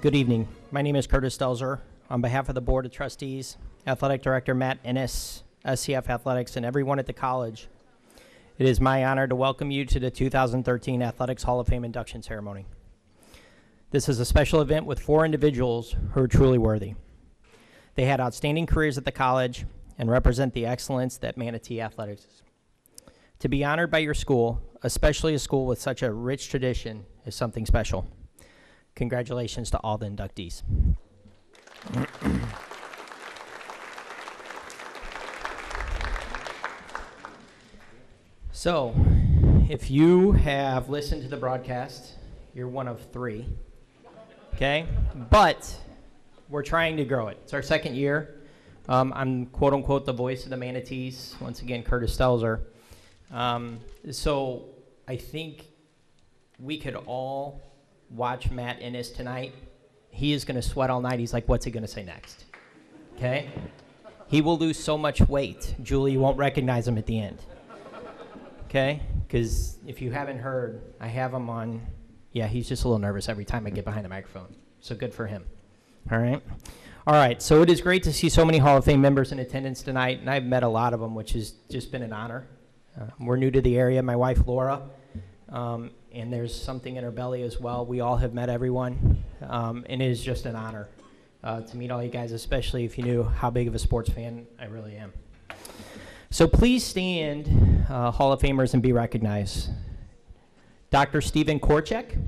Good evening. My name is Curtis Stelzer. On behalf of the Board of Trustees, Athletic Director Matt Ennis, SCF Athletics, and everyone at the college, it is my honor to welcome you to the 2013 Athletics Hall of Fame induction ceremony. This is a special event with 4 individuals who are truly worthy. They had outstanding careers at the college and represent the excellence that Manatee Athletics is. To be honored by your school, especially a school with such a rich tradition, is something special. Congratulations to all the inductees. So, if you have listened to the broadcast, you're one of 3, okay? But we're trying to grow it. It's our 2nd year. I'm quote-unquote the voice of the Manatees. Once again, Curtis Stelzer. So I think we could all watch Matt Ennis tonight. He is going to sweat all night. He's like, what's he going to say next? Okay? He will lose so much weight, Julie, you won't recognize him at the end. Okay? Because if you haven't heard, I have him on. Yeah, he's just a little nervous every time I get behind the microphone. So good for him. All right? All right, so it is great to see so many Hall of Fame members in attendance tonight, and I've met a lot of them, which has just been an honor. We're new to the area, my wife Laura, and there's something in her belly as well. We all have met everyone, and it is just an honor to meet all you guys, especially if you knew how big of a sports fan I really am. So please stand, Hall of Famers, and be recognized. Dr. Stephen Korchek.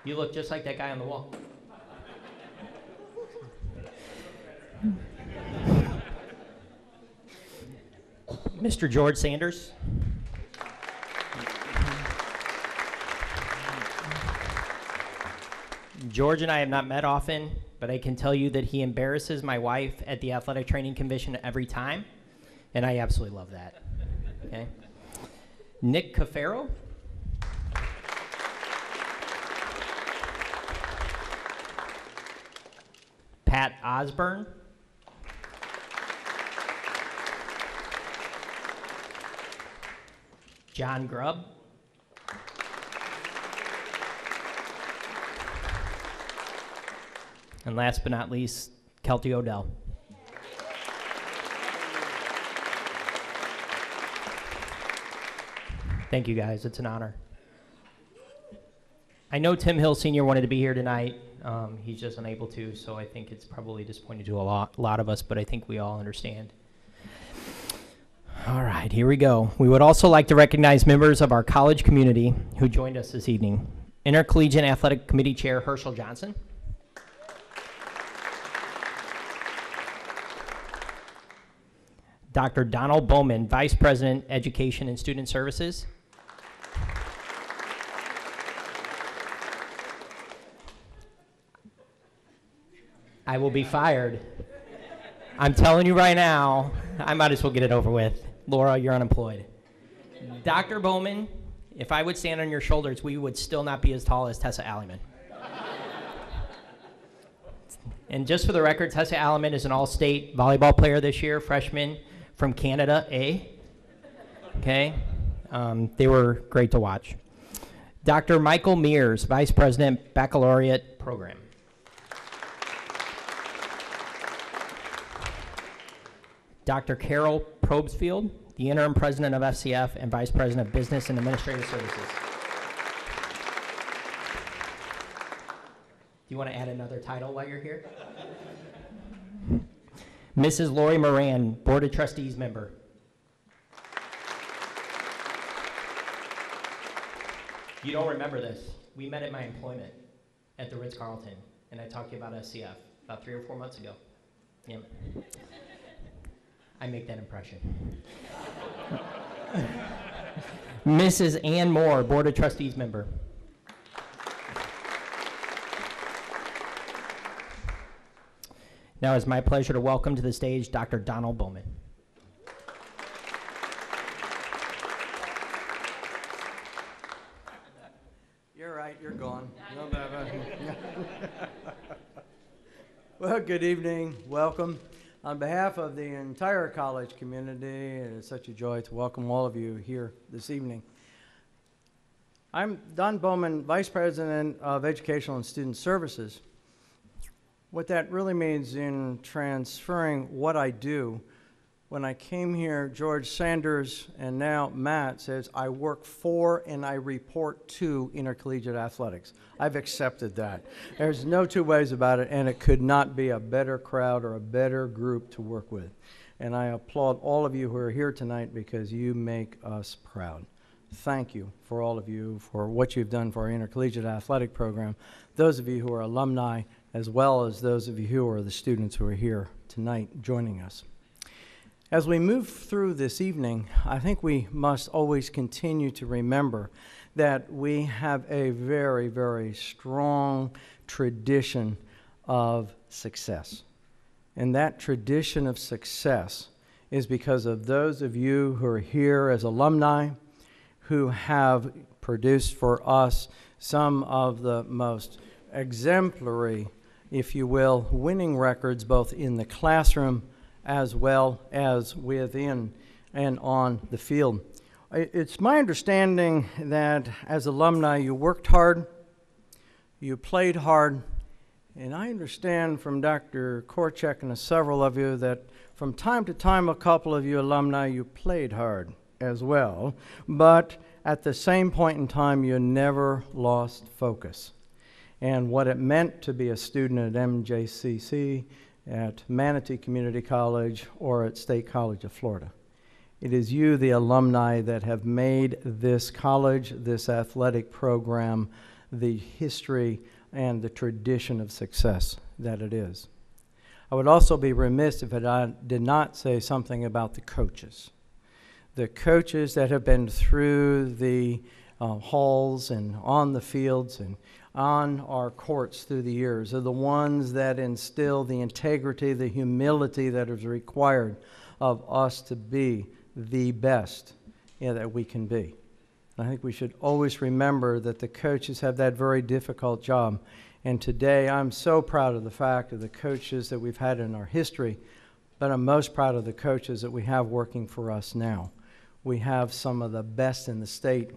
You look just like that guy on the wall. Mr. George Sanders. George and I have not met often, but I can tell you that he embarrasses my wife at the athletic training convention every time, and I absolutely love that. Okay. Nick Cafaro. Pat Osborne. John Grubb. And last but not least, Kelty Odell. Thank you, guys. It's an honor. I know Tim Hill Sr. wanted to be here tonight. He's just unable to, so I think it's probably disappointing to a lot of us, but I think we all understand. All right, here we go. We would also like to recognize members of our college community who joined us this evening. Intercollegiate Athletic Committee Chair Herschel Johnson. Dr. Donald Bowman, Vice President, Education and Student Services. I will be fired. I'm telling you right now, I might as well get it over with. Laura, you're unemployed. Dr. Bowman, if I would stand on your shoulders, we would still not be as tall as Tessa Alleman. And just for the record, Tessa Alleman is an all-state volleyball player this year, freshman from Canada, A. Okay? They were great to watch. Dr. Michael Mears, Vice President, Baccalaureate Program. Dr. Carol Probsfield, the Interim President of FCF and Vice President of Business and Administrative Services. Do you want to add another title while you're here? Mrs. Lori Moran, Board of Trustees member. You don't remember this. We met at my employment at the Ritz-Carlton, and I talked to you about SCF about 3 or 4 months ago. Yep. I make that impression. Mrs. Ann Moore, Board of Trustees member. Now it's my pleasure to welcome to the stage Dr. Donald Bowman. You're right, you're gone. Well, good evening, welcome. On behalf of the entire college community, it is such a joy to welcome all of you here this evening. I'm Don Bowman, Vice President of Educational and Student Services. What that really means in transferring what I do, when I came here, George Sanders and now Matt says, I work for and I report to intercollegiate athletics. I've accepted that. There's no two ways about it, and it could not be a better crowd or a better group to work with. And I applaud all of you who are here tonight because you make us proud. Thank you for all of you for what you've done for our intercollegiate athletic program, those of you who are alumni, as well as those of you who are the students who are here tonight joining us. As we move through this evening, I think we must always continue to remember that we have a very, very strong tradition of success. And that tradition of success is because of those of you who are here as alumni, who have produced for us some of the most exemplary, if you will, winning records both in the classroom as well as within and on the field. It's my understanding that as alumni you worked hard, you played hard, and I understand from Dr. Korchek and several of you that from time to time a couple of you alumni, you played hard as well, but at the same point in time, you never lost focus. And what it meant to be a student at MJCC, at Manatee Community College, or at State College of Florida. It is you, the alumni, that have made this college, this athletic program, the history and the tradition of success that it is. I would also be remiss if I did not say something about the coaches. The coaches that have been through the halls and on the fields and on our courts through the years are the ones that instill the integrity, the humility that is required of us to be the best that we can be. I think we should always remember that the coaches have that very difficult job. And today I'm so proud of the fact of the coaches that we've had in our history, but I'm most proud of the coaches that we have working for us now. We have some of the best in the state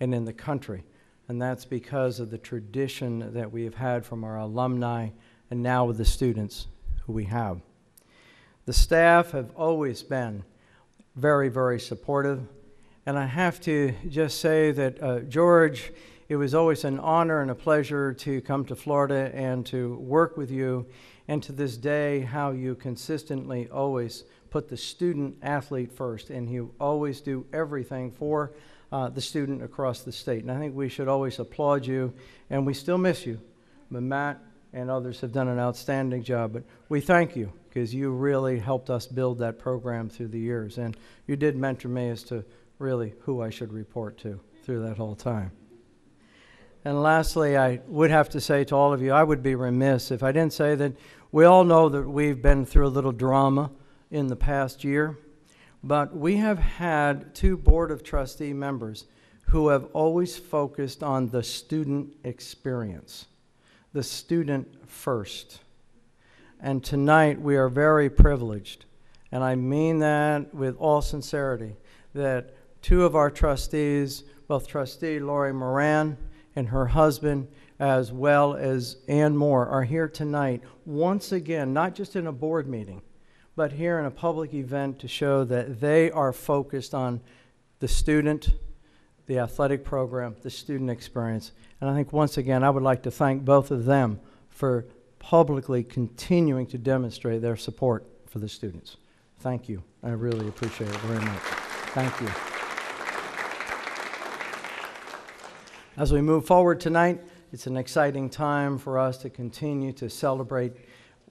and in the country, and that's because of the tradition that we have had from our alumni and now with the students who we have. The staff have always been very, very supportive, and I have to just say that, George, it was always an honor and a pleasure to come to Florida and to work with you, and to this day, how you consistently always put the student athlete first, and you always do everything for the student across the state. And I think we should always applaud you, and we still miss you. But Matt and others have done an outstanding job. But we thank you because you really helped us build that program through the years. And you did mentor me as to really who I should report to through that whole time. And lastly, I would have to say to all of you, I would be remiss if I didn't say that we all know that we've been through a little drama in the past year, but we have had two Board of Trustee members who have always focused on the student experience, the student first. And tonight we are very privileged, and I mean that with all sincerity, that two of our trustees, both Trustee Lori Moran and her husband, as well as Ann Moore, are here tonight once again, not just in a board meeting, but here in a public event to show that they are focused on the student, the athletic program, the student experience. And I think once again, I would like to thank both of them for publicly continuing to demonstrate their support for the students. Thank you. I really appreciate it very much. Thank you. As we move forward tonight, it's an exciting time for us to continue to celebrate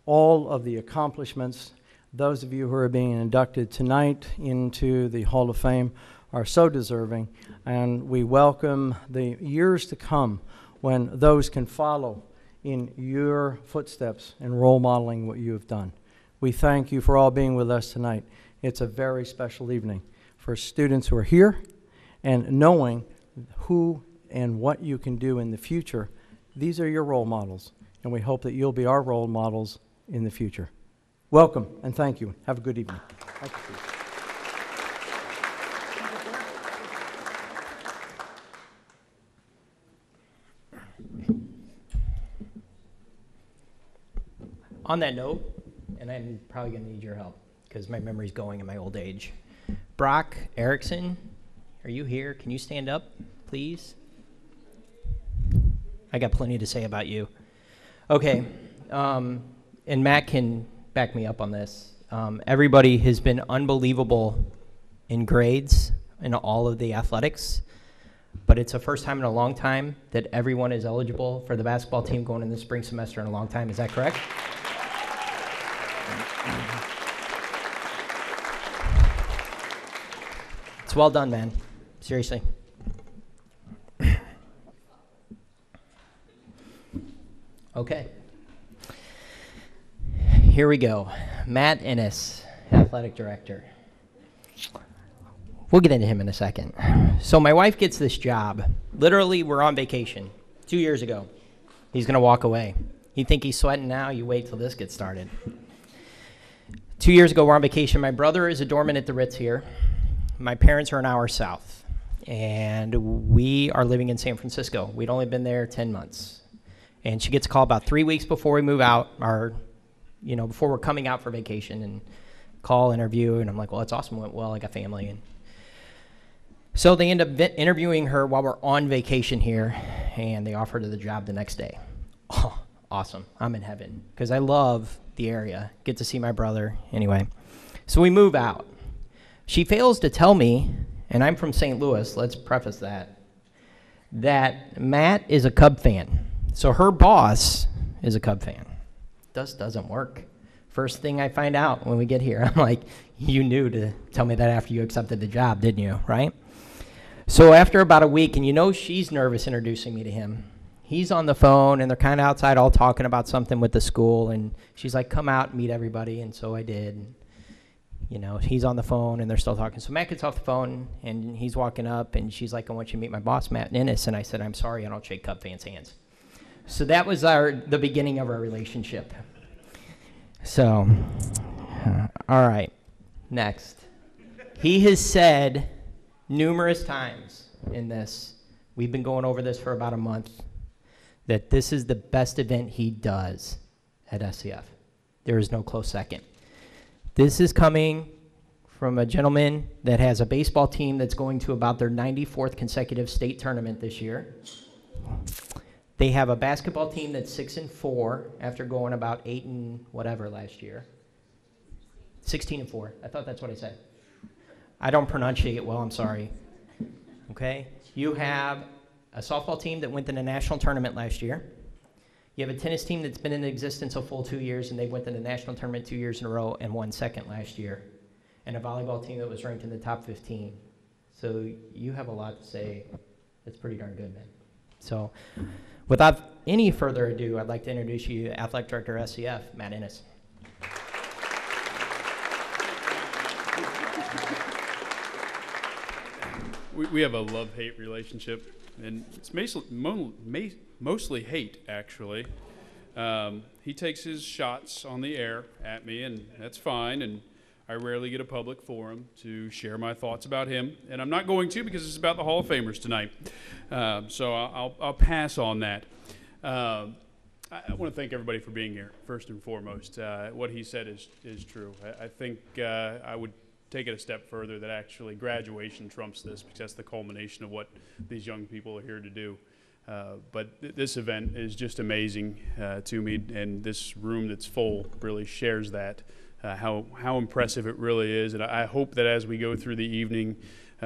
all of the accomplishments. Those of you who are being inducted tonight into the Hall of Fame are so deserving, and we welcome the years to come when those can follow in your footsteps and role modeling what you have done. We thank you for all being with us tonight. It's a very special evening for students who are here and knowing who and what you can do in the future. These are your role models, and we hope that you'll be our role models in the future. Welcome, and thank you. Have a good evening. Thank you. On that note, and I'm probably going to need your help because my memory's going in my old age. Brock Erickson, are you here? Can you stand up, please? I got plenty to say about you. Okay, and Matt can back me up on this. Everybody has been unbelievable in grades in all of the athletics, but it's the first time in a long time that everyone is eligible for the basketball team going in the spring semester in a long time. Is that correct? It's well done, man. Seriously. Okay. Here we go. Matt Innes, athletic director. We'll get into him in a second. So my wife gets this job. Literally, we're on vacation 2 years ago. He's going to walk away. You think he's sweating now? You wait till this gets started. 2 years ago, we're on vacation. My brother is a doorman at the Ritz here. My parents are an hour south. And we are living in San Francisco. We'd only been there 10 months. And she gets a call about 3 weeks before we move out, or, before we're coming out for vacation, and call, interview, and I'm like, well, that's awesome. It went well. I got family. And so they end up interviewing her while we're on vacation here, and they offer her the job the next day. Oh, awesome. I'm in heaven because I love the area. Get to see my brother. Anyway, so we move out. She fails to tell me, and I'm from St. Louis, let's preface that Matt is a Cub fan. So her boss is a Cub fan. This doesn't work. First thing I find out when we get here, I'm like, you knew to tell me that after you accepted the job, didn't you, right? So after about a week, and she's nervous introducing me to him. He's on the phone, and they're kind of outside all talking about something with the school, and she's like, come out and meet everybody, and so I did. He's on the phone, and they're still talking. So Matt gets off the phone, and he's walking up, and she's like, I want you to meet my boss, Matt Innes. And I said, I'm sorry, I don't shake Cub fans' hands. So that was the beginning of our relationship. So, all right, next. He has said numerous times in this, we've been going over this for about a month, that this is the best event he does at SCF. There is no close second. This is coming from a gentleman that has a baseball team that's going to about their 94th consecutive state tournament this year. They have a basketball team that's 6-4 after going about 8 and whatever last year. 16-4. I thought that's what I said. I don't pronunciate it well. I'm sorry. Okay. You have a softball team that went to the national tournament last year. You have a tennis team that's been in existence a full 2 years, and they went to the national tournament 2 years in a row and won second last year. And a volleyball team that was ranked in the top 15. So you have a lot to say. That's pretty darn good, man. So without any further ado, I'd like to introduce you to Athletic Director SCF, Matt Innes. We have a love-hate relationship, and it's mostly hate, actually. He takes his shots on the air at me, and that's fine, and I rarely get a public forum to share my thoughts about him, and I'm not going to because it's about the Hall of Famers tonight. So I'll pass on that. I want to thank everybody for being here, first and foremost. What he said is true. I think I would take it a step further that actually graduation trumps this because that's the culmination of what these young people are here to do. But this event is just amazing to me, and this room that's full really shares that, how impressive it really is. And I hope that as we go through the evening,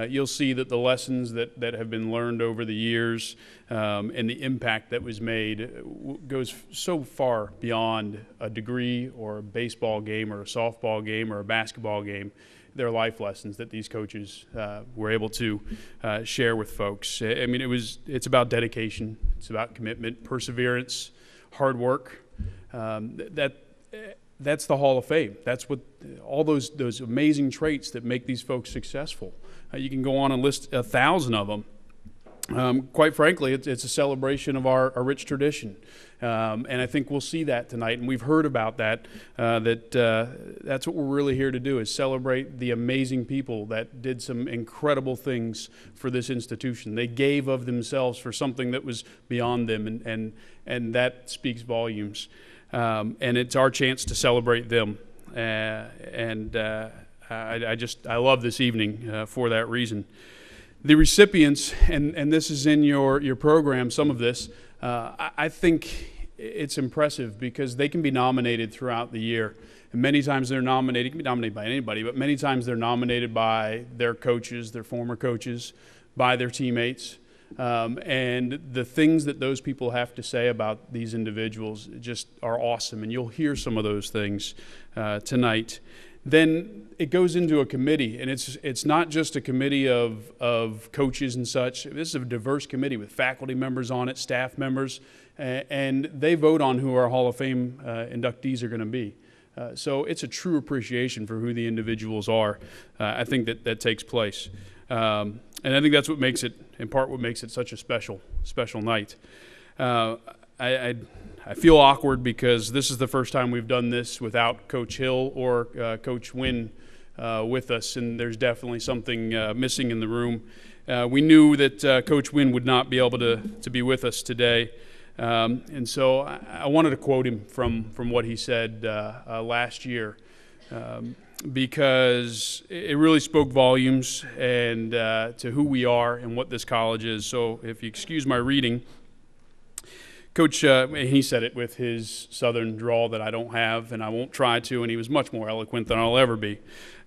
you'll see that the lessons that have been learned over the years and the impact that was made goes so far beyond a degree or a baseball game or a softball game or a basketball game. They're life lessons that these coaches were able to share with folks. I mean, it's about dedication, it's about commitment, perseverance, hard work. That's the Hall of Fame. That's what all those amazing traits that make these folks successful. You can go on and list 1,000 of them. Quite frankly, it's a celebration of our rich tradition. And I think we'll see that tonight, and we've heard about that, that's what we're really here to do, is celebrate the amazing people that did some incredible things for this institution. They gave of themselves for something that was beyond them, and that speaks volumes. And it's our chance to celebrate them. I love this evening for that reason. The recipients, and this is in your program, some of this, I think it's impressive because they can be nominated throughout the year. And many times they're nominated, can be nominated by anybody, but many times they're nominated by their coaches, their former coaches, by their teammates. And the things that those people have to say about these individuals just are awesome. And you'll hear some of those things tonight. Then it goes into a committee, and it's not just a committee of coaches and such. This is a diverse committee with faculty members on it, staff members, and they vote on who our Hall of Fame inductees are going to be. So it's a true appreciation for who the individuals are. I think that takes place. And I think that's what makes it, in part, what makes it such a special night. I feel awkward because this is the first time we've done this without Coach Hill or Coach Wynn with us, and there's definitely something missing in the room. We knew that Coach Wynn would not be able to be with us today, and so I wanted to quote him from what he said last year, because it really spoke volumes and to who we are and what this college is. So if you excuse my reading, Coach, he said it with his southern drawl that I don't have and I won't try to, and he was much more eloquent than I'll ever be.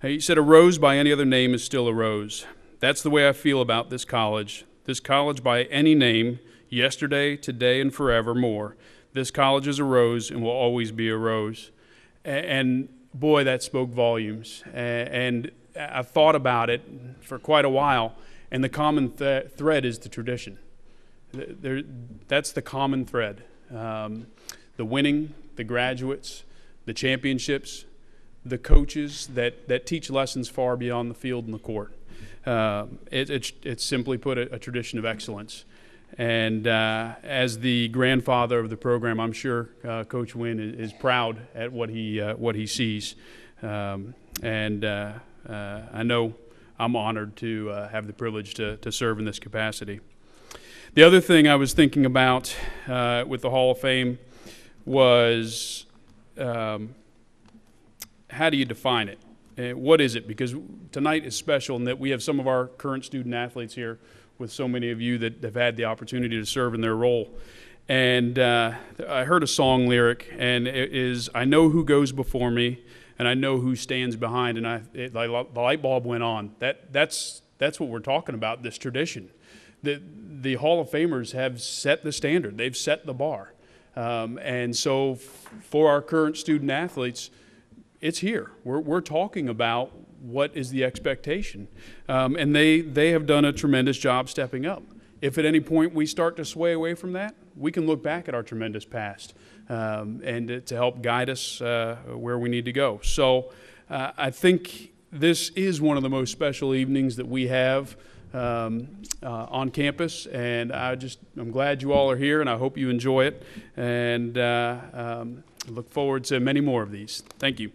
He said, "A rose by any other name is still a rose. That's the way I feel about this college. This college by any name, yesterday, today, and forevermore. This college is a rose and will always be a rose." And boy, that spoke volumes. And I've thought about it for quite a while, and the common thread is the tradition. That's the common thread. The winning, the graduates, the championships, the coaches that teach lessons far beyond the field and the court. It's simply put a tradition of excellence. And as the grandfather of the program, I'm sure Coach Wynn is proud at what he sees. And I know I'm honored to have the privilege to serve in this capacity. The other thing I was thinking about with the Hall of Fame was how do you define it? What is it? Because tonight is special in that we have some of our current student athletes here with so many of you that have had the opportunity to serve in their role. And I heard a song lyric, and it is, "I know who goes before me, and I know who stands behind," and the light bulb went on. That's what we're talking about, this tradition. The Hall of Famers have set the standard. They've set the bar. And so for our current student athletes, it's here. We're talking about what is the expectation. And they have done a tremendous job stepping up. If at any point we start to sway away from that, we can look back at our tremendous past and to help guide us where we need to go. So I think this is one of the most special evenings that we have on campus, and I'm glad you all are here, and I hope you enjoy it, and look forward to many more of these. Thank you.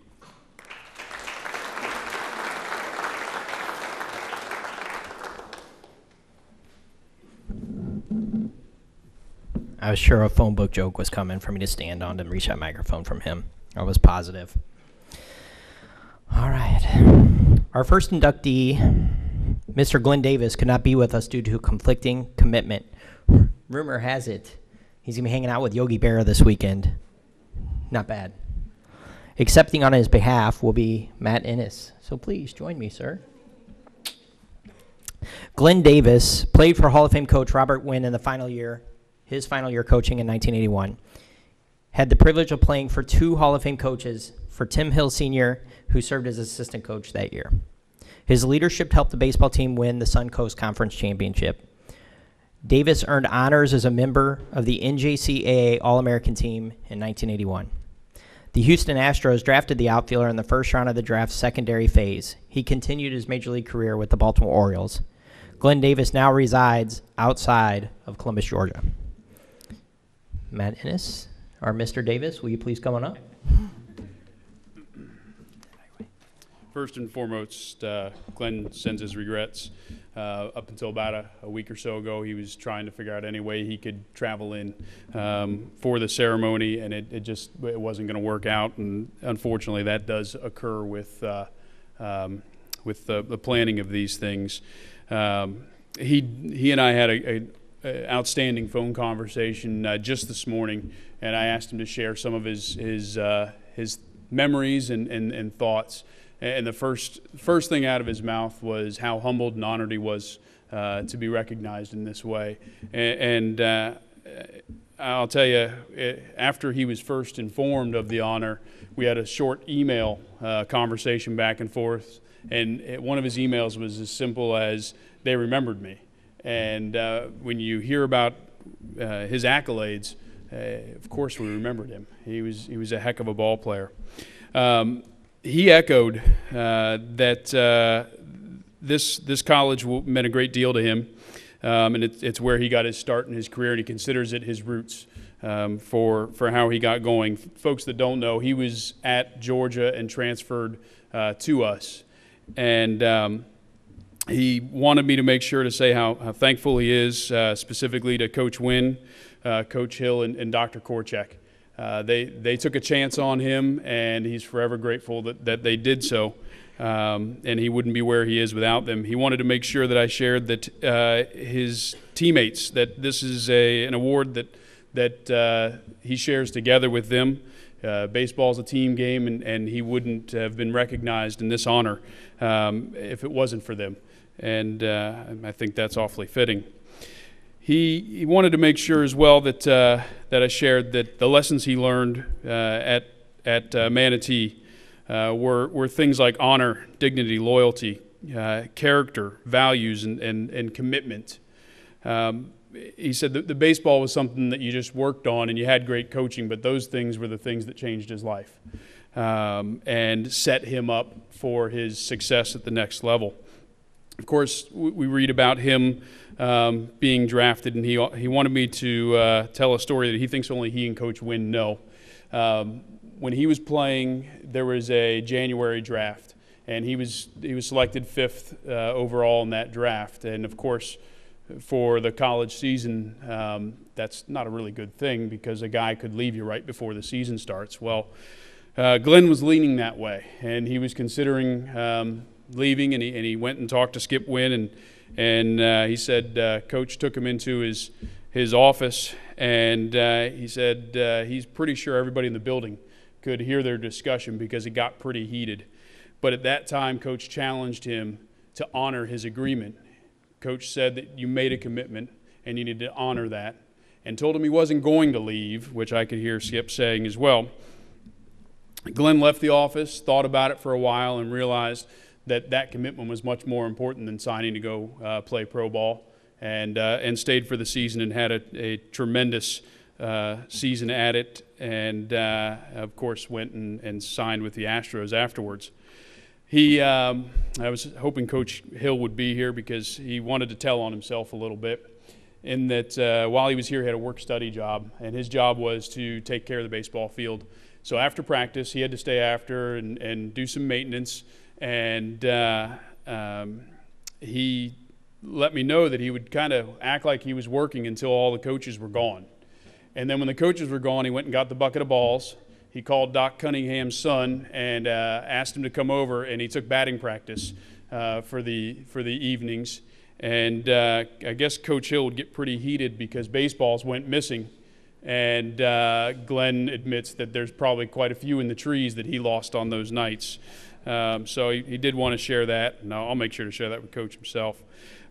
I was sure a phone book joke was coming for me to stand on and reach that microphone from him. I was positive. All right. Our first inductee, Mr. Glenn Davis, could not be with us due to a conflicting commitment. Rumor has it he's going to be hanging out with Yogi Berra this weekend. Not bad. Accepting on his behalf will be Matt Ennis. So please join me, sir. Glenn Davis played for Hall of Fame coach Robert Wynn in his final year coaching in 1981. Had the privilege of playing for two Hall of Fame coaches, for Tim Hill Sr., who served as assistant coach that year. His leadership helped the baseball team win the Suncoast Conference Championship. Davis earned honors as a member of the NJCAA All-American team in 1981. The Houston Astros drafted the outfielder in the first round of the draft's secondary phase. He continued his major league career with the Baltimore Orioles. Glenn Davis now resides outside of Columbus, Georgia. Matt Ennis, or Mr. Davis, will you please come on up? first and foremost, Glenn sends his regrets. Up until about a week or so ago, he was trying to figure out any way he could travel in for the ceremony, and it wasn't going to work out. And unfortunately, that does occur with the planning of these things. He and I had a outstanding phone conversation just this morning, and I asked him to share some of his memories and thoughts. And the first thing out of his mouth was how humbled and honored he was to be recognized in this way. And I'll tell you, after he was first informed of the honor, we had a short email conversation back and forth. And one of his emails was as simple as, "They remembered me." And when you hear about his accolades, of course we remembered him. He was a heck of a ball player. He echoed that this college meant a great deal to him, and it's where he got his start in his career, and he considers it his roots for how he got going. Folks that don't know, he was at Georgia and transferred to us, and he wanted me to make sure to say how thankful he is, specifically to Coach Wynn, Coach Hill, and Dr. Korchak. They took a chance on him, and he's forever grateful that they did so, and he wouldn't be where he is without them. He wanted to make sure that I shared that his teammates, that this is an award that he shares together with them. Baseball is a team game, and he wouldn't have been recognized in this honor if it wasn't for them. And I think that's awfully fitting. He wanted to make sure as well that I shared that the lessons he learned at Manatee were things like honor, dignity, loyalty, character, values, and commitment. He said that the baseball was something that you just worked on and you had great coaching, but those things were the things that changed his life and set him up for his success at the next level. Of course, we read about him being drafted, and he wanted me to tell a story that he thinks only he and Coach Wynn know. When he was playing, there was a January draft, and he was selected 5th overall in that draft. And of course, for the college season, that's not a really good thing because a guy could leave you right before the season starts. Well, Glenn was leaning that way, and he was considering leaving, and he went and talked to Skip Wynn, and he said Coach took him into his office, and he said he's pretty sure everybody in the building could hear their discussion because it got pretty heated. But at that time, Coach challenged him to honor his agreement. Coach said that you made a commitment and you need to honor that, and told him he wasn't going to leave, which I could hear Skip saying as well. Glenn left the office, thought about it for a while, and realized that commitment was much more important than signing to go play pro ball, and stayed for the season and had a tremendous season at it, and of course went and signed with the Astros afterwards. I was hoping Coach Hill would be here because he wanted to tell on himself a little bit, in that while he was here he had a work-study job, and his job was to take care of the baseball field. So after practice he had to stay after and do some maintenance, and he let me know that he would kind of act like he was working until all the coaches were gone. And then when the coaches were gone, he went and got the bucket of balls. He called Doc Cunningham's son and asked him to come over, and he took batting practice for the evenings. And I guess Coach Hill would get pretty heated because baseballs went missing. And Glenn admits that there's probably quite a few in the trees that he lost on those nights. So he did want to share that, and I'll make sure to share that with Coach himself.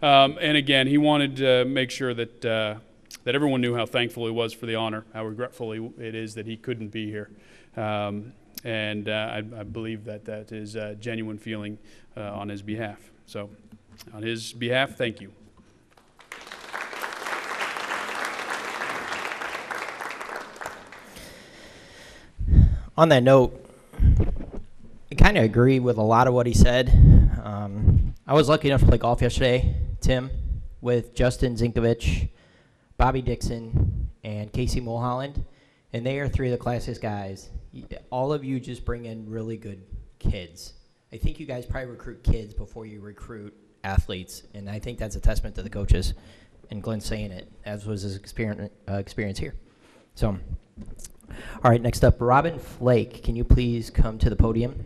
And again, he wanted to make sure that everyone knew how thankful he was for the honor, how regretful it is that he couldn't be here. And I believe that is a genuine feeling on his behalf. So on his behalf, thank you. On that note, I kind of agree with a lot of what he said. I was lucky enough to play golf yesterday, Tim, with Justin Zinkovich, Bobby Dixon, and Casey Mulholland, and they are 3 of the classiest guys. All of you just bring in really good kids. I think you guys probably recruit kids before you recruit athletes, and I think that's a testament to the coaches. And Glenn's saying it, as was his experience here. So, all right, next up, Robin Flake. Can you please come to the podium?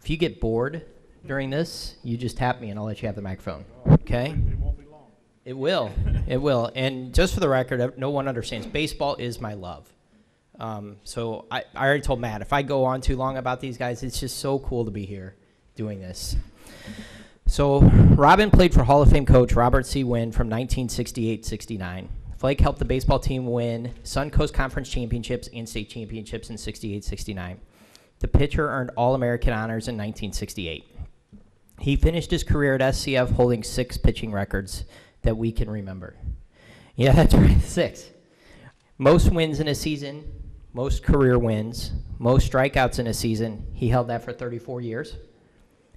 If you get bored during this, you just tap me and I'll let you have the microphone. Okay? It won't be long. It will. It will. And just for the record, no one understands. Baseball is my love. So I already told Matt, if I go on too long about these guys, it's just so cool to be here doing this. So Robin played for Hall of Fame coach Robert C. Wynn from 1968-69. Flake helped the baseball team win Suncoast Conference championships and state championships in 68-69. The pitcher earned All-American honors in 1968. He finished his career at SCF holding 6 pitching records that we can remember. Yeah, that's right, 6. Most wins in a season, most career wins, most strikeouts in a season. He held that for 34 years.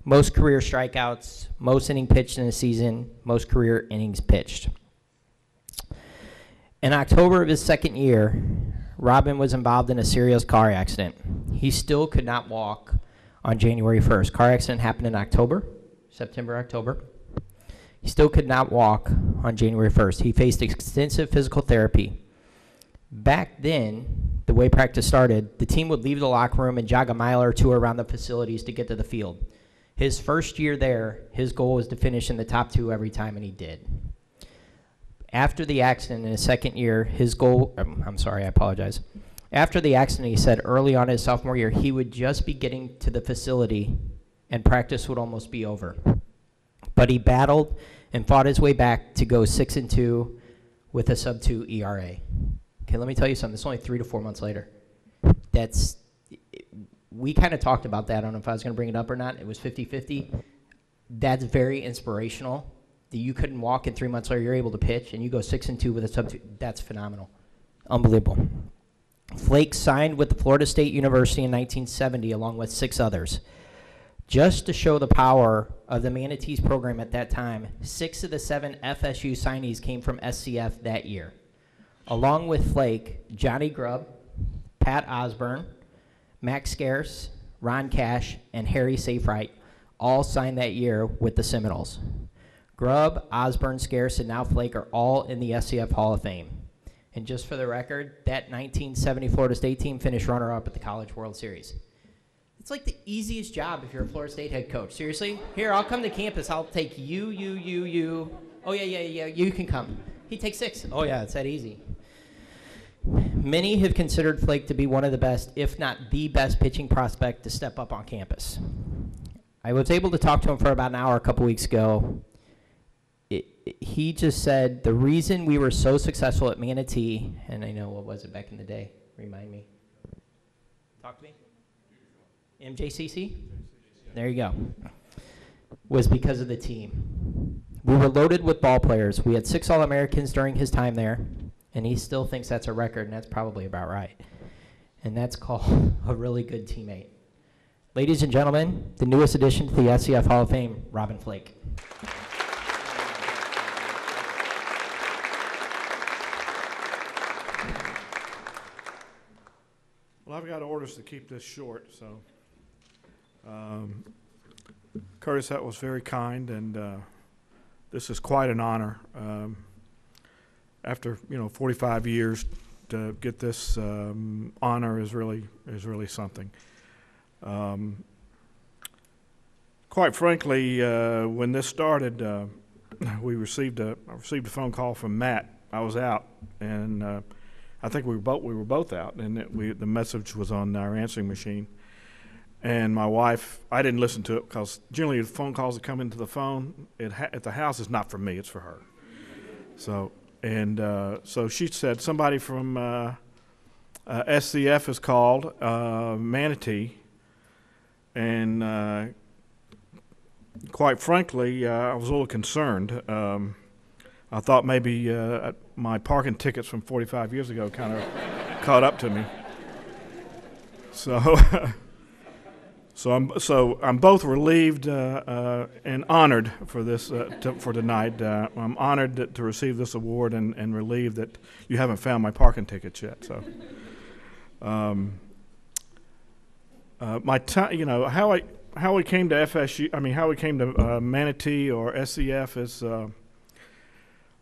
Most career strikeouts, most inning pitched in a season, most career innings pitched. In October of his second year, Robin was involved in a serious car accident. He still could not walk on January 1st. Car accident happened in September, October. He still could not walk on January 1st. He faced extensive physical therapy. Back then, the way practice started, the team would leave the locker room and jog a mile or two around the facilities to get to the field. His first year there, his goal was to finish in the top 2 every time, and he did. After the accident in his second year, his goal, I apologize. After the accident, he said early on his sophomore year, he would just be getting to the facility and practice would almost be over. But he battled and fought his way back to go 6-2 with a sub-2 ERA. Okay, let me tell you something. It's only 3 to 4 months later. We kind of talked about that. I don't know if I was going to bring it up or not. It was 50-50. That's very inspirational. That you couldn't walk and 3 months later you're able to pitch and you go 6-2 with a sub-2. That's phenomenal. Unbelievable. Flake signed with the Florida State University in 1970 along with 6 others. Just to show the power of the Manatees program at that time, 6 of the 7 FSU signees came from SCF that year. Along with Flake, Johnny Grubb, Pat Osborne, Max Scarce, Ron Cash, and Harry Safewright all signed that year with the Seminoles. Grubb, Osborne, Scarce, and now Flake are all in the SCF Hall of Fame. And just for the record, that 1970 Florida State team finished runner-up at the College World Series. It's like the easiest job if you're a Florida State head coach. Seriously? Here, I'll come to campus. I'll take you. Oh, yeah, you can come. He takes 6. Oh, yeah, it's that easy. Many have considered Flake to be one of the best, if not the best, pitching prospect to step up on campus. I was able to talk to him for about an hour a couple weeks ago. He just said the reason we were so successful at Manatee, and I know, what was it back in the day? Remind me. Talk to me. MJCC? There you go. Was because of the team. We were loaded with ball players. We had 6 All-Americans during his time there, and he still thinks that's a record, and that's probably about right. And that's called a really good teammate. Ladies and gentlemen, the newest addition to the SCF Hall of Fame, Robin Flake. Well, I've got orders to keep this short, so. Curtis, that was very kind, and this is quite an honor. After 45 years, to get this honor is really something. Quite frankly, when this started, I received a phone call from Matt. I was out, and I think we were both out, and the message was on our answering machine. And my wife, I didn't listen to it because generally the phone calls that come into the phone at the house is not for me; it's for her. So she said somebody from SCF is called Manatee, and quite frankly, I was a little concerned. I thought maybe my parking tickets from 45 years ago kind of caught up to me. So I'm both relieved and honored for this for tonight. I'm honored to receive this award and relieved that you haven't found my parking tickets yet. So, my time, how we came to FSU. I mean, how we came to Manatee or SCF is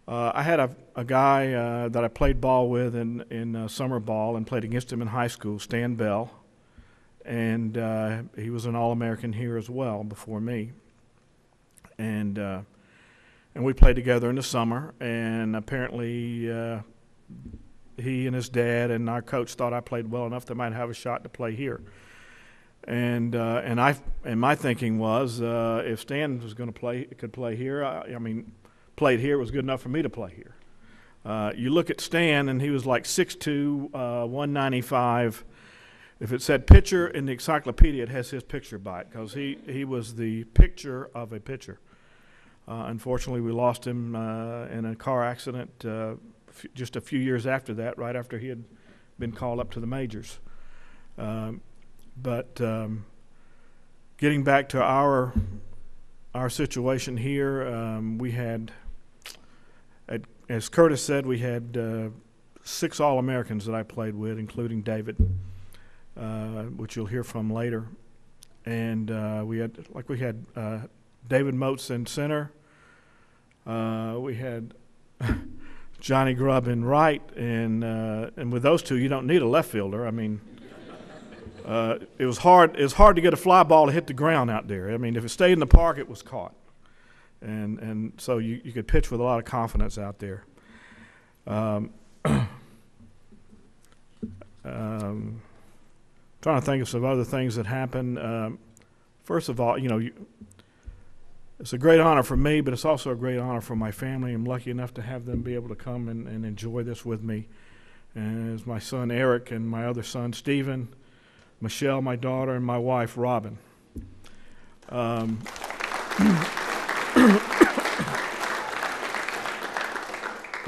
I had a guy that I played ball with in summer ball and played against him in high school, Stan Bell. And he was an All-American here as well before me. And we played together in the summer. And apparently he and his dad and our coach thought I played well enough that I might have a shot to play here. And my thinking was if Stan was going to could play here. Played here, it was good enough for me to play here. You look at Stan, and he was like 6'2", 195. If it said pitcher in the encyclopedia, it has his picture by it because he was the picture of a pitcher. Unfortunately, we lost him in a car accident just a few years after that, right after he had been called up to the majors. But getting back to our situation here, we had, as Curtis said, we had 6 All-Americans that I played with, including David. Which you'll hear from later, and we had David Moats in center. We had Johnny Grubb in right, and with those two, you don't need a left fielder. I mean, it was hard. It was hard to get a fly ball to hit the ground out there. I mean, if it stayed in the park, it was caught, and so you could pitch with a lot of confidence out there. Trying to think of some other things that happened. First of all, it's a great honor for me, but it's also a great honor for my family. I'm lucky enough to have them be able to come and enjoy this with me. And it's my son Eric and my other son Stephen, Michelle, my daughter, and my wife Robin. Now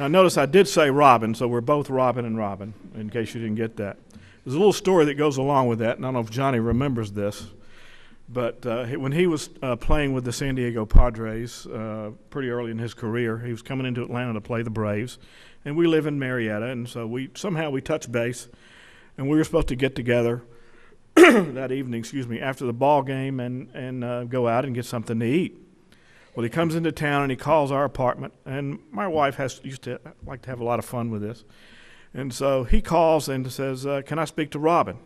notice I did say Robin, so we're both Robin and Robin, in case you didn't get that. There's a little story that goes along with that, and I don't know if Johnny remembers this, but when he was playing with the San Diego Padres pretty early in his career, he was coming into Atlanta to play the Braves, and we live in Marietta, and so we touched base, and we were supposed to get together that evening, after the ball game and go out and get something to eat. Well, he comes into town and he calls our apartment, and my wife used to like to have a lot of fun with this. And so he calls and says, can I speak to Robin?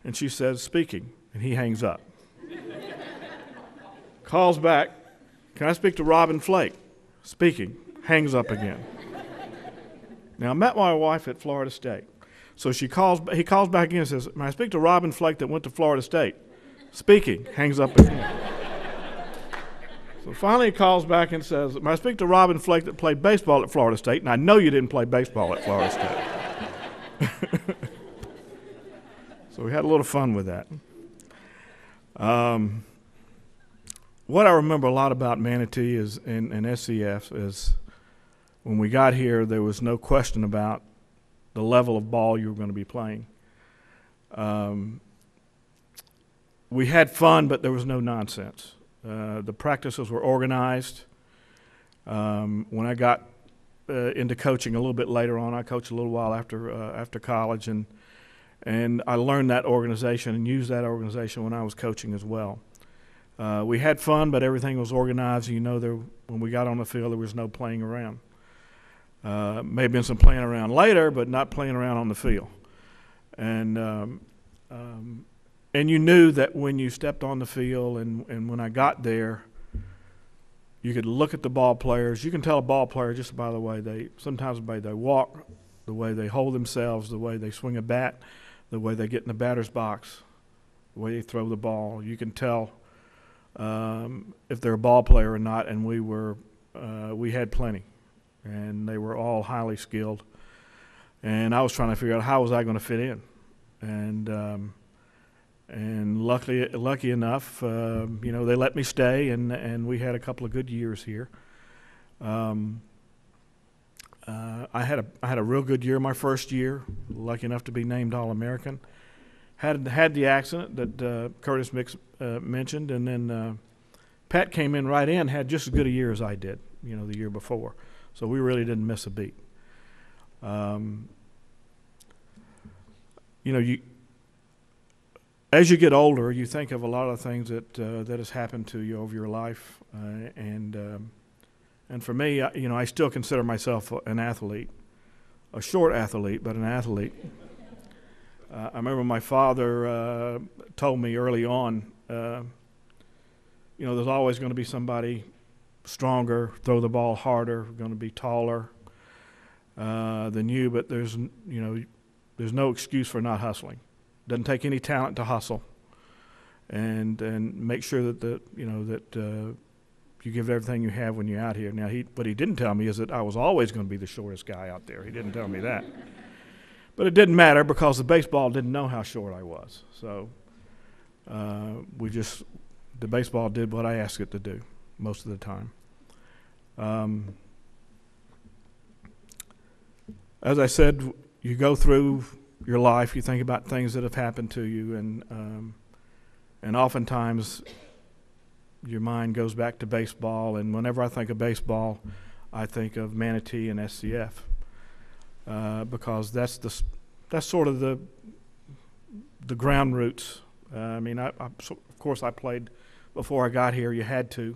And she says, speaking, and he hangs up. Calls back, can I speak to Robin Flake? Speaking, hangs up again. Now, I met my wife at Florida State. So he calls back again and says, may I speak to Robin Flake that went to Florida State? Speaking, hangs up again. So finally he calls back and says, may I speak to Robin Flake that played baseball at Florida State? And I know you didn't play baseball at Florida State. So we had a little fun with that. What I remember a lot about Manatee and SCF is when we got here, there was no question about the level of ball you were going to be playing. We had fun, but there was no nonsense. The practices were organized. When I got into coaching a little bit later on, I coached a little while after college, and I learned that organization and used that organization when I was coaching as well. We had fun, but everything was organized. When we got on the field, there was no playing around. May have been some playing around later, but not playing around on the field. And you knew that when you stepped on the field and when I got there, you could look at the ball players. You can tell a ball player just by the way they walk, the way they hold themselves, the way they swing a bat, the way they get in the batter's box, the way they throw the ball. You can tell if they're a ball player or not, and we had plenty, and they were all highly skilled. And I was trying to figure out how was I going to fit in, and lucky enough, they let me stay, and we had a couple of good years here. I had a real good year my first year. Lucky enough to be named All-American. Had the accident that Curtis mentioned, and then Pat came in right in, had just as good a year as I did, the year before. So we really didn't miss a beat. As you get older, you think of a lot of things that has happened to you over your life, and for me, I still consider myself an athlete, a short athlete, but an athlete. I remember my father told me early on, there's always going to be somebody stronger, throw the ball harder, going to be taller than you, but there's no excuse for not hustling. Doesn't take any talent to hustle, and make sure that you give everything you have when you're out here. Now, what he didn't tell me is that I was always going to be the shortest guy out there. He didn't tell me that. But it didn't matter because the baseball didn't know how short I was. So the baseball did what I asked it to do most of the time. As I said, you go through your life, you think about things that have happened to you, and oftentimes your mind goes back to baseball, and whenever I think of baseball, I think of Manatee and SCF, because that's sort of the ground roots. Of course I played before I got here. You had to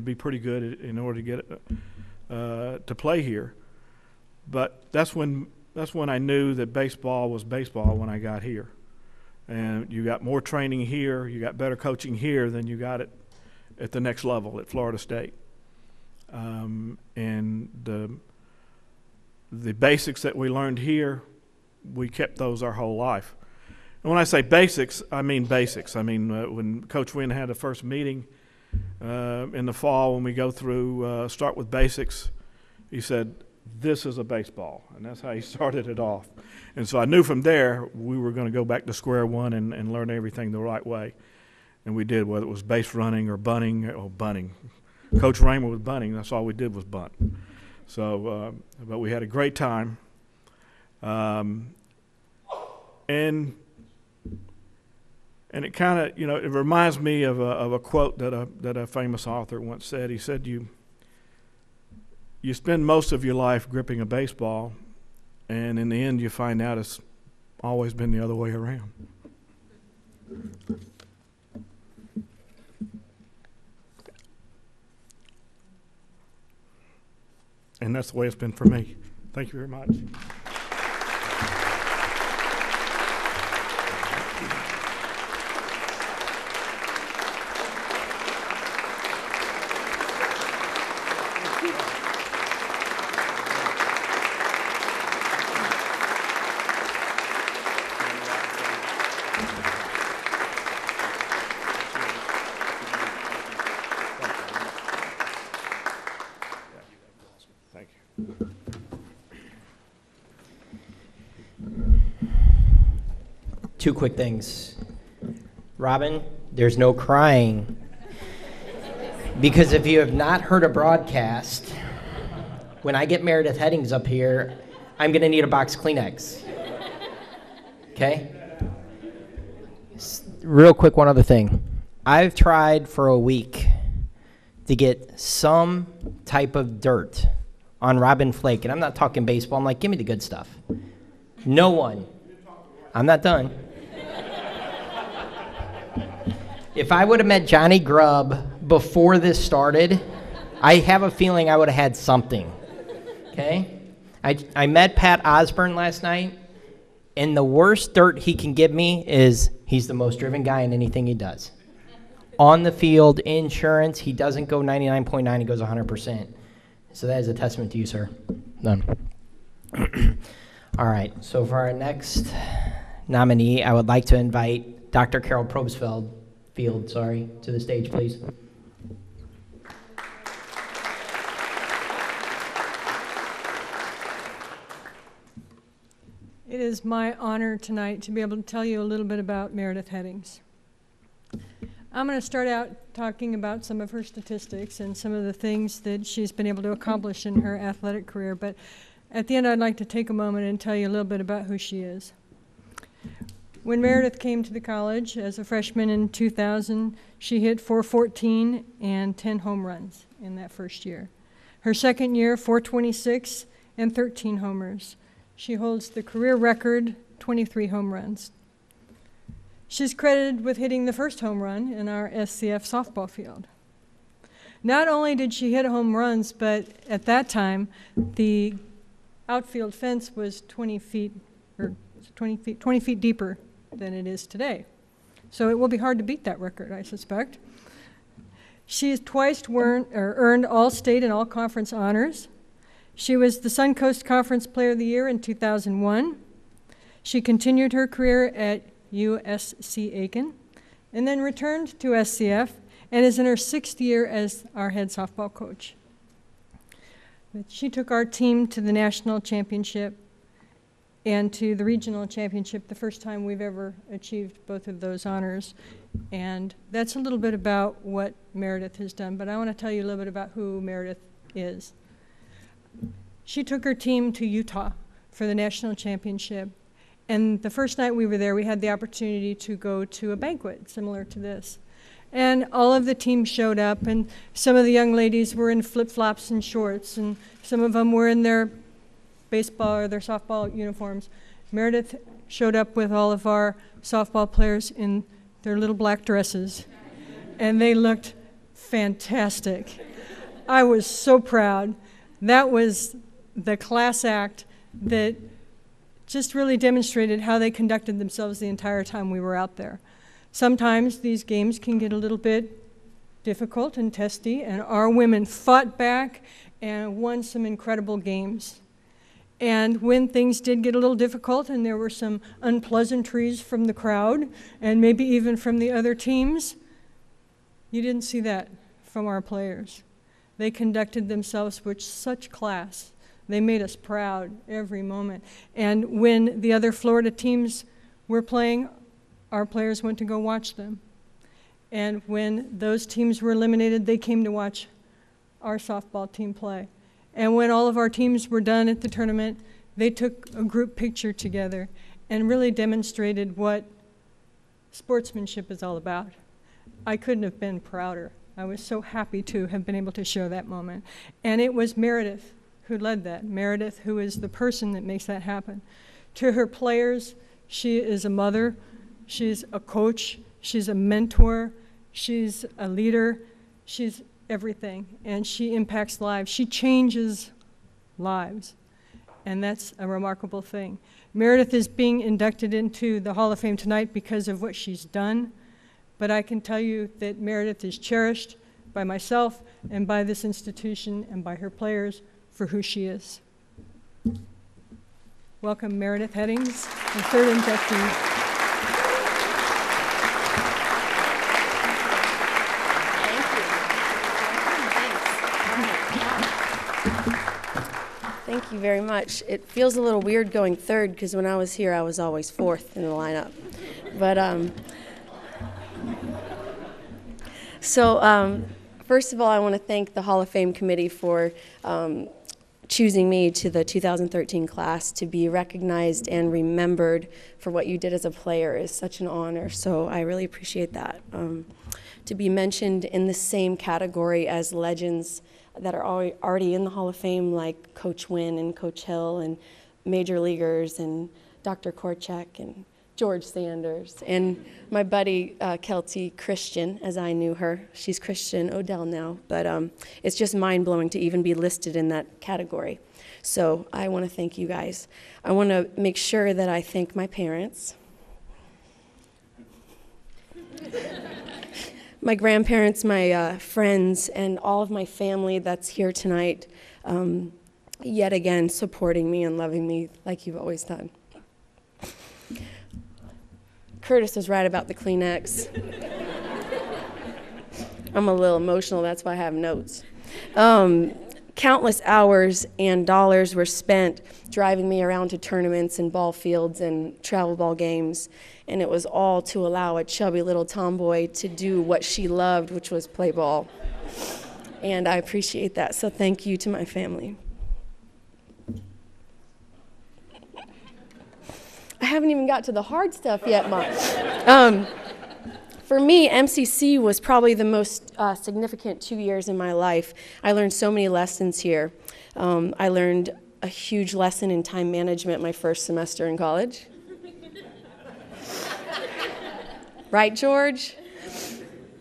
be pretty good in order to get to play here, but that's when I knew that baseball was baseball when I got here. And you got more training here, you got better coaching here than you got it at the next level at Florida State. And the basics that we learned here, we kept those our whole life. And when I say basics, I mean basics. When Coach Wynn had the first meeting in the fall, when we go through, start with basics, he said, "This is a baseball," and that's how he started it off. And so I knew from there we were going to go back to square one and learn everything the right way. And we did, whether it was base running or bunting. Coach Raymer was bunting. That's all we did was bunt. So, but we had a great time. And it kind of, it reminds me of a quote that a famous author once said. He said, "You spend most of your life gripping a baseball, and in the end you find out it's always been the other way around." And that's the way it's been for me. Thank you very much. Two quick things. Robin, there's no crying. Because if you have not heard a broadcast, when I get Meredith Headings up here, I'm going to need a box of Kleenex. Okay? Real quick, one other thing. I've tried for a week to get some type of dirt on Robin Flake, and I'm not talking baseball. I'm like, give me the good stuff. No one. I'm not done. If I would have met Johnny Grubb before this started, I have a feeling I would have had something. Okay? I met Pat Osborne last night, and the worst dirt he can give me is he's the most driven guy in anything he does. On the field, insurance, he doesn't go 99.9, he goes 100%. So that is a testament to you, sir. Done. All right, so for our next nominee, I would like to invite Dr. Carol Probstfeld, to the stage, please. It is my honor tonight to be able to tell you a little bit about Meredith Headings. I'm going to start out talking about some of her statistics and some of the things that she's been able to accomplish in her athletic career, but at the end I'd like to take a moment and tell you a little bit about who she is. When Meredith came to the college as a freshman in 2000, she hit .414 and 10 home runs in that first year. Her second year, .426 and 13 homers. She holds the career record, 23 home runs. She's credited with hitting the first home run in our SCF softball field. Not only did she hit home runs, but at that time, the outfield fence was 20 feet deeper than it is today. So it will be hard to beat that record, I suspect. She has twice earned All-State and All-Conference honors. She was the Suncoast Conference Player of the Year in 2001. She continued her career at USC Aiken and then returned to SCF and is in her 6th year as our head softball coach. She took our team to the national championship and to the regional championship, the first time we've ever achieved both of those honors. And that's a little bit about what Meredith has done, but I want to tell you a little bit about who Meredith is. She took her team to Utah for the national championship. And the first night we were there, we had the opportunity to go to a banquet similar to this. And all of the teams showed up, and some of the young ladies were in flip-flops and shorts, and some of them were in their baseball or their softball uniforms. Meredith showed up with all of our softball players in their little black dresses, and they looked fantastic. I was so proud. That was the class act that just really demonstrated how they conducted themselves the entire time we were out there. Sometimes these games can get a little bit difficult and testy, and our women fought back and won some incredible games. And when things did get a little difficult and there were some unpleasantries from the crowd and maybe even from the other teams, you didn't see that from our players. They conducted themselves with such class. They made us proud every moment. And when the other Florida teams were playing, our players went to go watch them. And when those teams were eliminated, they came to watch our softball team play. And when all of our teams were done at the tournament, they took a group picture together and really demonstrated what sportsmanship is all about. I couldn't have been prouder. I was so happy to have been able to show that moment. And it was Meredith who led that. Meredith, who is the person that makes that happen. To her players, she is a mother, she's a coach, she's a mentor, she's a leader, she's everything, and she impacts lives. She changes lives, and that's a remarkable thing. Meredith is being inducted into the Hall of Fame tonight because of what she's done, but I can tell you that Meredith is cherished by myself and by this institution and by her players for who she is. Welcome, Meredith Headings, the third inductee. Thank you very much. It feels a little weird going third because when I was here, I was always fourth in the lineup. But first of all, I want to thank the Hall of Fame committee for choosing me to the 2013 class. To be recognized and remembered for what you did as a player is such an honor, so I really appreciate that. To be mentioned in the same category as legends that are already in the Hall of Fame, like Coach Wynn and Coach Hill and major leaguers and Dr. Korchak and George Sanders and my buddy Kelty Christian, as I knew her. She's Christian Odell now, but it's just mind-blowing to even be listed in that category. So I want to thank you guys. I want to make sure that I thank my parents, my grandparents, my friends, and all of my family that's here tonight, yet again supporting me and loving me like you've always done. Curtis was right about the Kleenex. I'm a little emotional, that's why I have notes. Countless hours and dollars were spent driving me around to tournaments and ball fields and travel ball games, and it was all to allow a chubby little tomboy to do what she loved, which was play ball. And I appreciate that, so thank you to my family. I haven't even got to the hard stuff yet, Mom. For me, MCC was probably the most significant 2 years in my life. I learned so many lessons here. I learned a huge lesson in time management my first semester in college. Right, George?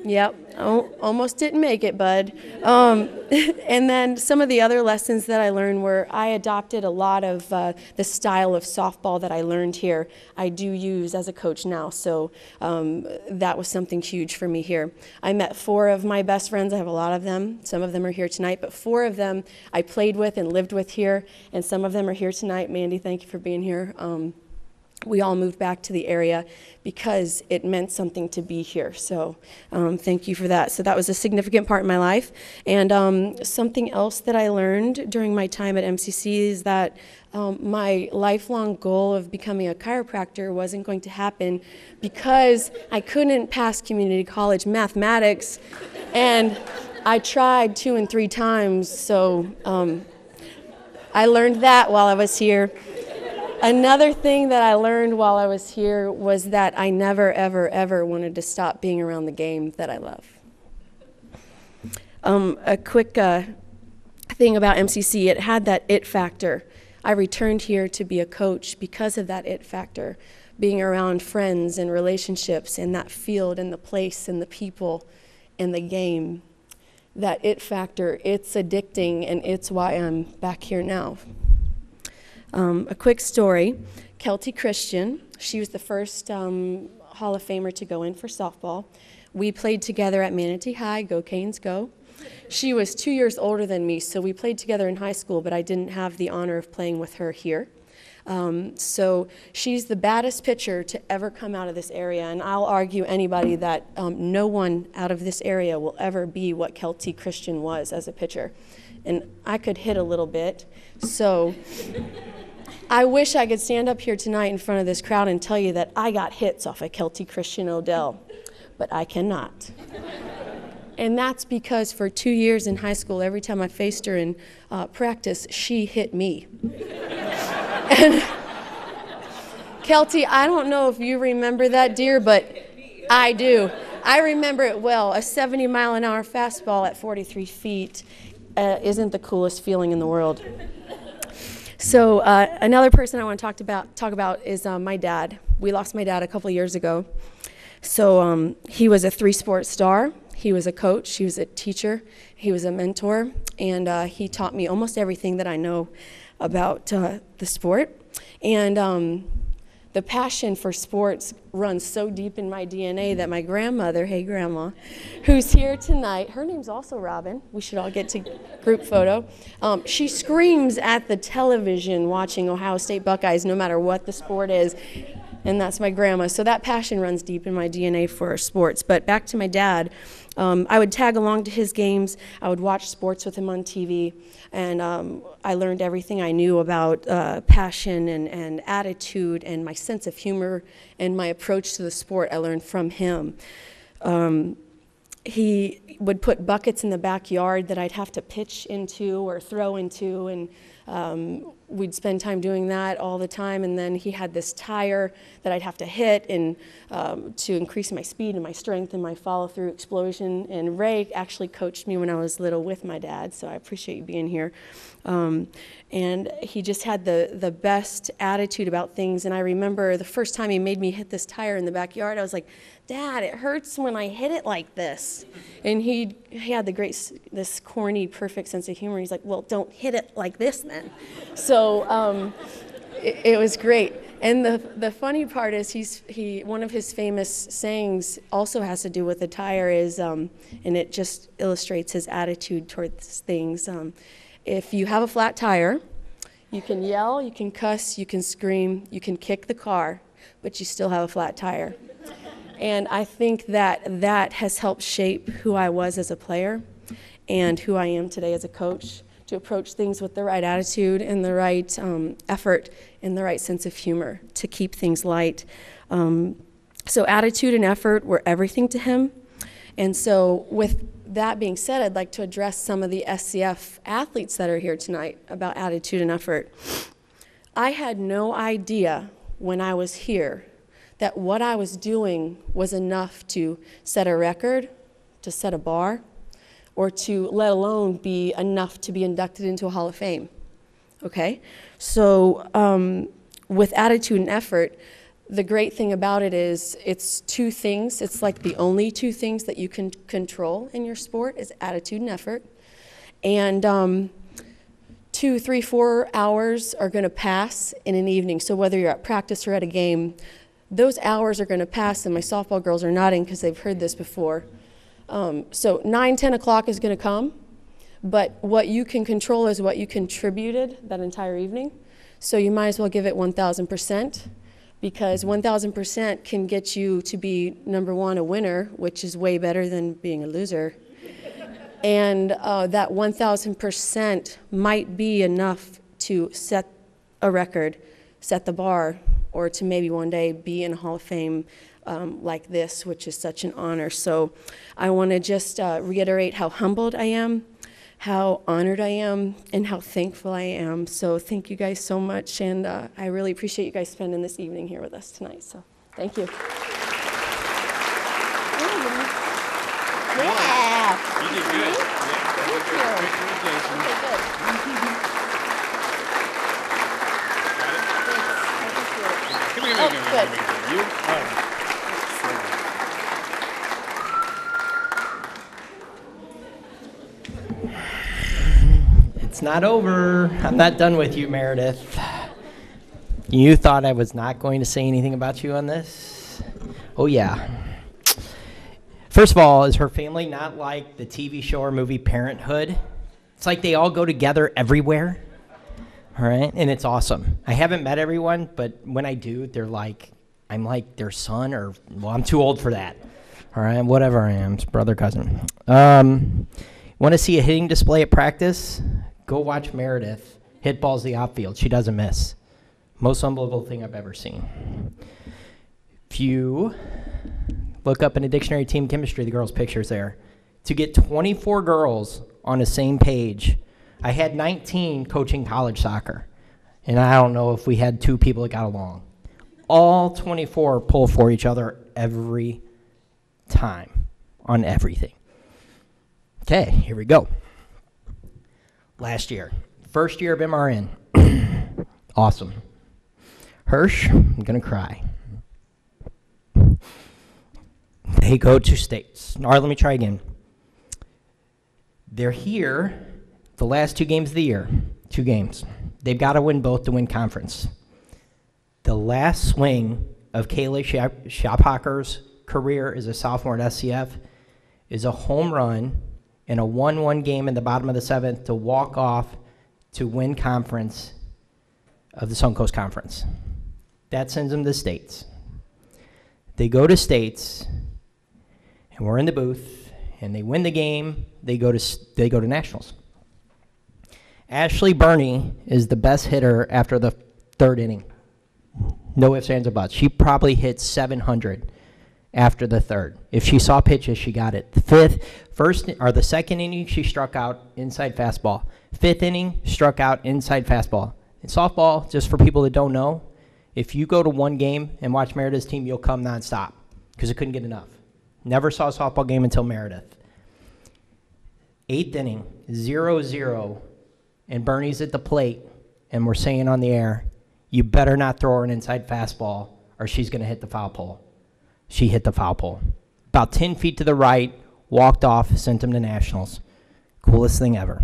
Yep. Oh, almost didn't make it, bud. And then some of the other lessons that I learned were I adopted a lot of the style of softball that I learned here. I do use as a coach now, so that was something huge for me here. I met 4 of my best friends. I have a lot of them. Some of them are here tonight, but 4 of them I played with and lived with here, and some of them are here tonight. Mandy, thank you for being here. We all moved back to the area because it meant something to be here. So thank you for that. So that was a significant part of my life. And something else that I learned during my time at MCC is that my lifelong goal of becoming a chiropractor wasn't going to happen because I couldn't pass community college mathematics. And I tried 2 and 3 times. So I learned that while I was here. Another thing that I learned while I was here was that I never, ever, ever wanted to stop being around the game that I love. A quick thing about MCC, it had that it factor. I returned here to be a coach because of that it factor, being around friends and relationships and that field and the place and the people and the game. That it factor, it's addicting, and it's why I'm back here now. A quick story, Kelty Christian, she was the first Hall of Famer to go in for softball. We played together at Manatee High, go Canes go. She was 2 years older than me, so we played together in high school, but I didn't have the honor of playing with her here. So she's the baddest pitcher to ever come out of this area, and I'll argue anybody that no one out of this area will ever be what Kelty Christian was as a pitcher. And I could hit a little bit, so I wish I could stand up here tonight in front of this crowd and tell you that I got hits off of Kelty Christian Odell, but I cannot. And that's because for 2 years in high school, every time I faced her in practice, she hit me. And Kelty, I don't know if you remember that, dear, but I do. I remember it well. A 70-mile-an-hour fastball at 43 feet isn't the coolest feeling in the world. So another person I want to talk about is my dad. We lost my dad a couple years ago. So he was a 3-sport star. He was a coach. He was a teacher. He was a mentor. And he taught me almost everything that I know about the sport. And the passion for sports runs so deep in my DNA that my grandmother, hey grandma, who's here tonight, her name's also Robin, we should all get to group photo, she screams at the television watching Ohio State Buckeyes no matter what the sport is, and that's my grandma. So that passion runs deep in my DNA for sports. But back to my dad, I would tag along to his games, I would watch sports with him on TV, and I learned everything I knew about passion and attitude and my sense of humor and my approach to the sport I learned from him. He would put buckets in the backyard that I'd have to pitch into or throw into, and we'd spend time doing that all the time. And then he had this tire that I'd have to hit and to increase my speed and my strength and my follow-through explosion. And Ray actually coached me when I was little with my dad, so I appreciate you being here. And he just had the best attitude about things. And I remember the first time he made me hit this tire in the backyard, I was like, Dad, it hurts when I hit it like this. And he had this corny, perfect sense of humor. He's like, well, don't hit it like this then. So it was great. And the funny part is one of his famous sayings also has to do with the tire is, and it just illustrates his attitude towards things. If you have a flat tire, you can yell, you can cuss, you can scream, you can kick the car, but you still have a flat tire. And I think that has helped shape who I was as a player and who I am today as a coach, to approach things with the right attitude and the right effort and the right sense of humor to keep things light. So attitude and effort were everything to him. And so with that being said, I'd like to address some of the SCF athletes that are here tonight about attitude and effort. I had no idea when I was here that what I was doing was enough to set a record, to set a bar, or to let alone be enough to be inducted into a Hall of Fame. Okay? So with attitude and effort, the great thing about it is it's two things. It's like the only two things that you can control in your sport is attitude and effort. And 2, 3, 4 hours are going to pass in an evening. So whether you're at practice or at a game, those hours are going to pass, and my softball girls are nodding because they've heard this before. So 9, 10 o'clock is going to come, but what you can control is what you contributed that entire evening. So you might as well give it 1,000%, because 1,000% can get you to be, number one, a winner, which is way better than being a loser. And that 1,000% might be enough to set a record, set the bar, or to maybe one day be in a Hall of Fame like this, which is such an honor. So I want to just reiterate how humbled I am, how honored I am, and how thankful I am. So thank you guys so much, and I really appreciate you guys spending this evening here with us tonight. So thank you. Yeah. You did good. Thank you. Great communication. Okay, good. Come here, Oh, come good. here. You? All right. It's not over. I'm not done with you, Meredith. You thought I was not going to say anything about you on this? Oh, yeah. First of all, is her family not like the TV show or movie Parenthood? It's like they all go together everywhere. All right? And it's awesome. I haven't met everyone, but when I do, they're like, I'm like their son, or, well, I'm too old for that. All right? Whatever I am. It's brother, cousin. Want to see a hitting display at practice? Go watch Meredith hit balls the outfield. She doesn't miss. Most unbelievable thing I've ever seen. If you look up in a dictionary team chemistry, the girls' picture's there. To get 24 girls on the same page, I had 19 coaching college soccer, and I don't know if we had 2 people that got along. All 24 pull for each other every time on everything. Okay, here we go. Last year, first year of MRN. Awesome. Hirsch, I'm going to cry. They go to states. All right, let me try again. They're here the last 2 games of the year, 2 games. They've got to win both to win conference. The last swing of Kaylee Schaphacher's career as a sophomore at SCF is a home run in a 1-1 game in the bottom of the 7th to walk off to win conference of the Suncoast Conference. That sends them to states. They go to states, and we're in the booth, and they win the game. They go to nationals. Ashley Burney is the best hitter after the 3rd inning. No ifs, ands, or buts. She probably hit 700 after the 3rd. If she saw pitches, she got it. The 2nd inning, she struck out inside fastball. 5th inning, struck out inside fastball. In softball, just for people that don't know, if you go to one game and watch Meredith's team, you'll come nonstop because it couldn't get enough. Never saw a softball game until Meredith. 8th inning, 0-0, and Bernie's at the plate, and we're saying on the air, you better not throw her an inside fastball or she's going to hit the foul pole. She hit the foul pole. About 10 feet to the right, walked off, sent him to nationals. Coolest thing ever.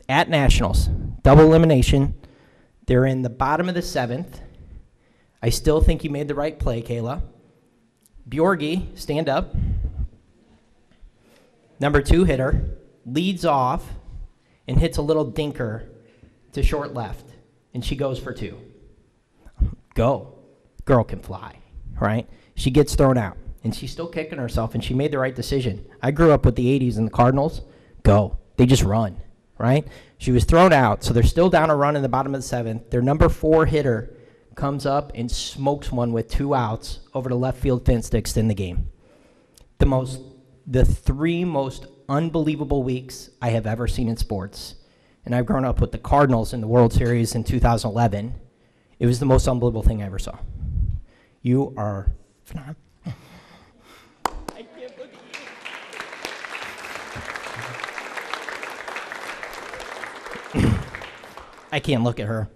At nationals, double elimination. They're in the bottom of the 7th. I still think you made the right play, Kayla. Bjorgi, stand up. Number 2 hitter, leads off and hits a little dinker to short left, and she goes for 2. Go. Girl can fly, right? She gets thrown out, and she's still kicking herself, and she made the right decision. I grew up with the 80s and the Cardinals. Go. They just run, right? She was thrown out, so they're still down a run in the bottom of the 7th. Their number 4 hitter comes up and smokes one with 2 outs over the left field fence to extend the game. The 3 most unbelievable weeks I have ever seen in sports. And I've grown up with the Cardinals in the World Series in 2011 It was the most unbelievable thing I ever saw. You are phenomenal. I can't look at you. I can't look at her.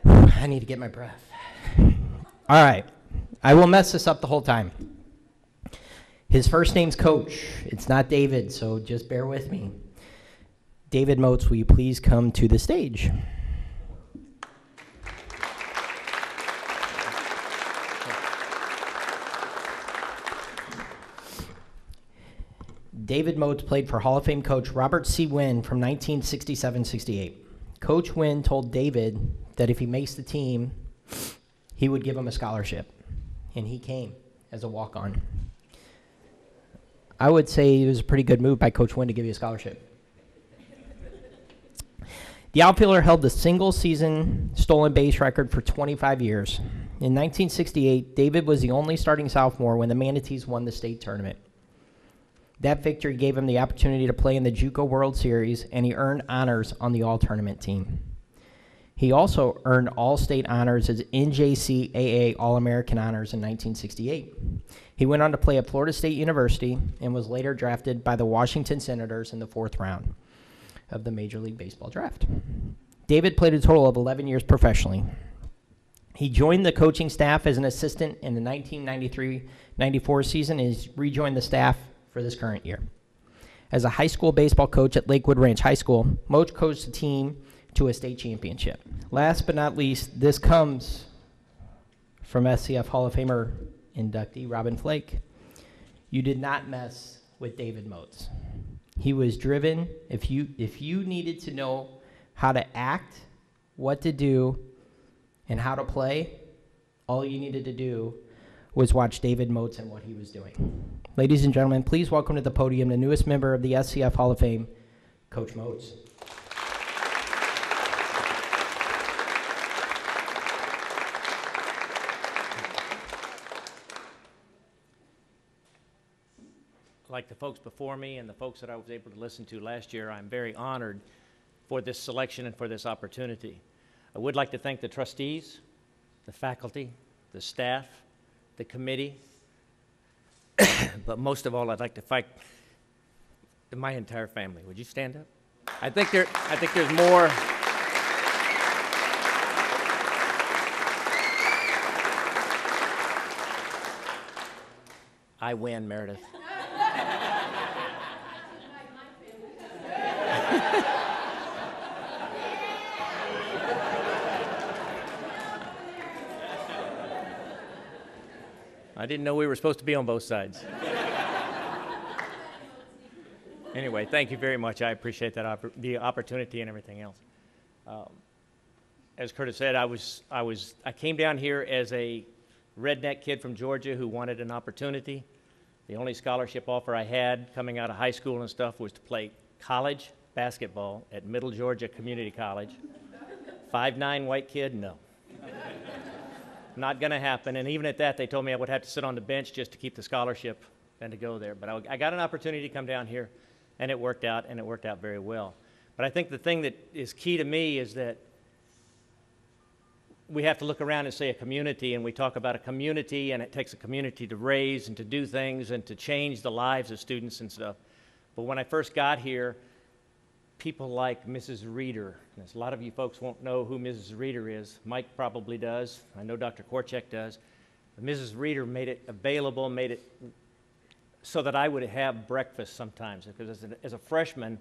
I need to get my breath. All right. I will mess this up the whole time. His first name's Coach. It's not David, so just bear with me. David Moats, will you please come to the stage? David Moats played for Hall of Fame coach Robert C. Wynn from 1967-68. Coach Wynn told David that if he makes the team, he would give him a scholarship, and he came as a walk-on. I would say it was a pretty good move by Coach Wynn to give you a scholarship. The outfielder held the single-season stolen base record for 25 years. In 1968, David was the only starting sophomore when the Manatees won the state tournament. That victory gave him the opportunity to play in the JUCO World Series, and he earned honors on the all-tournament team. He also earned all-state honors as NJCAA All-American honors in 1968. He went on to play at Florida State University and was later drafted by the Washington Senators in the 4th round of the Major League Baseball draft. David played a total of 11 years professionally. He joined the coaching staff as an assistant in the 1993-94 season and has rejoined the staff for this current year. As a high school baseball coach at Lakewood Ranch High School, Moats coached the team to a state championship. Last but not least, this comes from SCF Hall of Famer inductee Robin Flake. You did not mess with David Moats. He was driven. If you needed to know how to act, what to do, and how to play, all you needed to do was watch David Moats and what he was doing. Ladies and gentlemen, please welcome to the podium the newest member of the SCF Hall of Fame, Coach Moats. Like the folks before me and the folks that I was able to listen to last year, I'm very honored for this selection and for this opportunity. I would like to thank the trustees, the faculty, the staff, the committee, but most of all, I'd like to thank my entire family. Would you stand up? I think there's more. I win, Meredith. I didn't know we were supposed to be on both sides. Anyway, thank you very much. I appreciate that the opportunity and everything else. As Curtis said, I came down here as a redneck kid from Georgia who wanted an opportunity. The only scholarship offer I had coming out of high school and stuff was to play college basketball at Middle Georgia Community College. 5'9" white kid, no. Not going to happen. And even at that, they told me I would have to sit on the bench just to keep the scholarship and to go there. But I got an opportunity to come down here, and it worked out, and it worked out very well. But I think the thing that is key to me is that we have to look around and say a community, and we talk about a community, and it takes a community to raise and to do things and to change the lives of students and stuff. But when I first got here, people like Mrs. Reeder, and a lot of you folks won't know who Mrs. Reeder is. Mike probably does. I know Dr. Korchek does. But Mrs. Reeder made it available, made it so that I would have breakfast sometimes. Because as a freshman,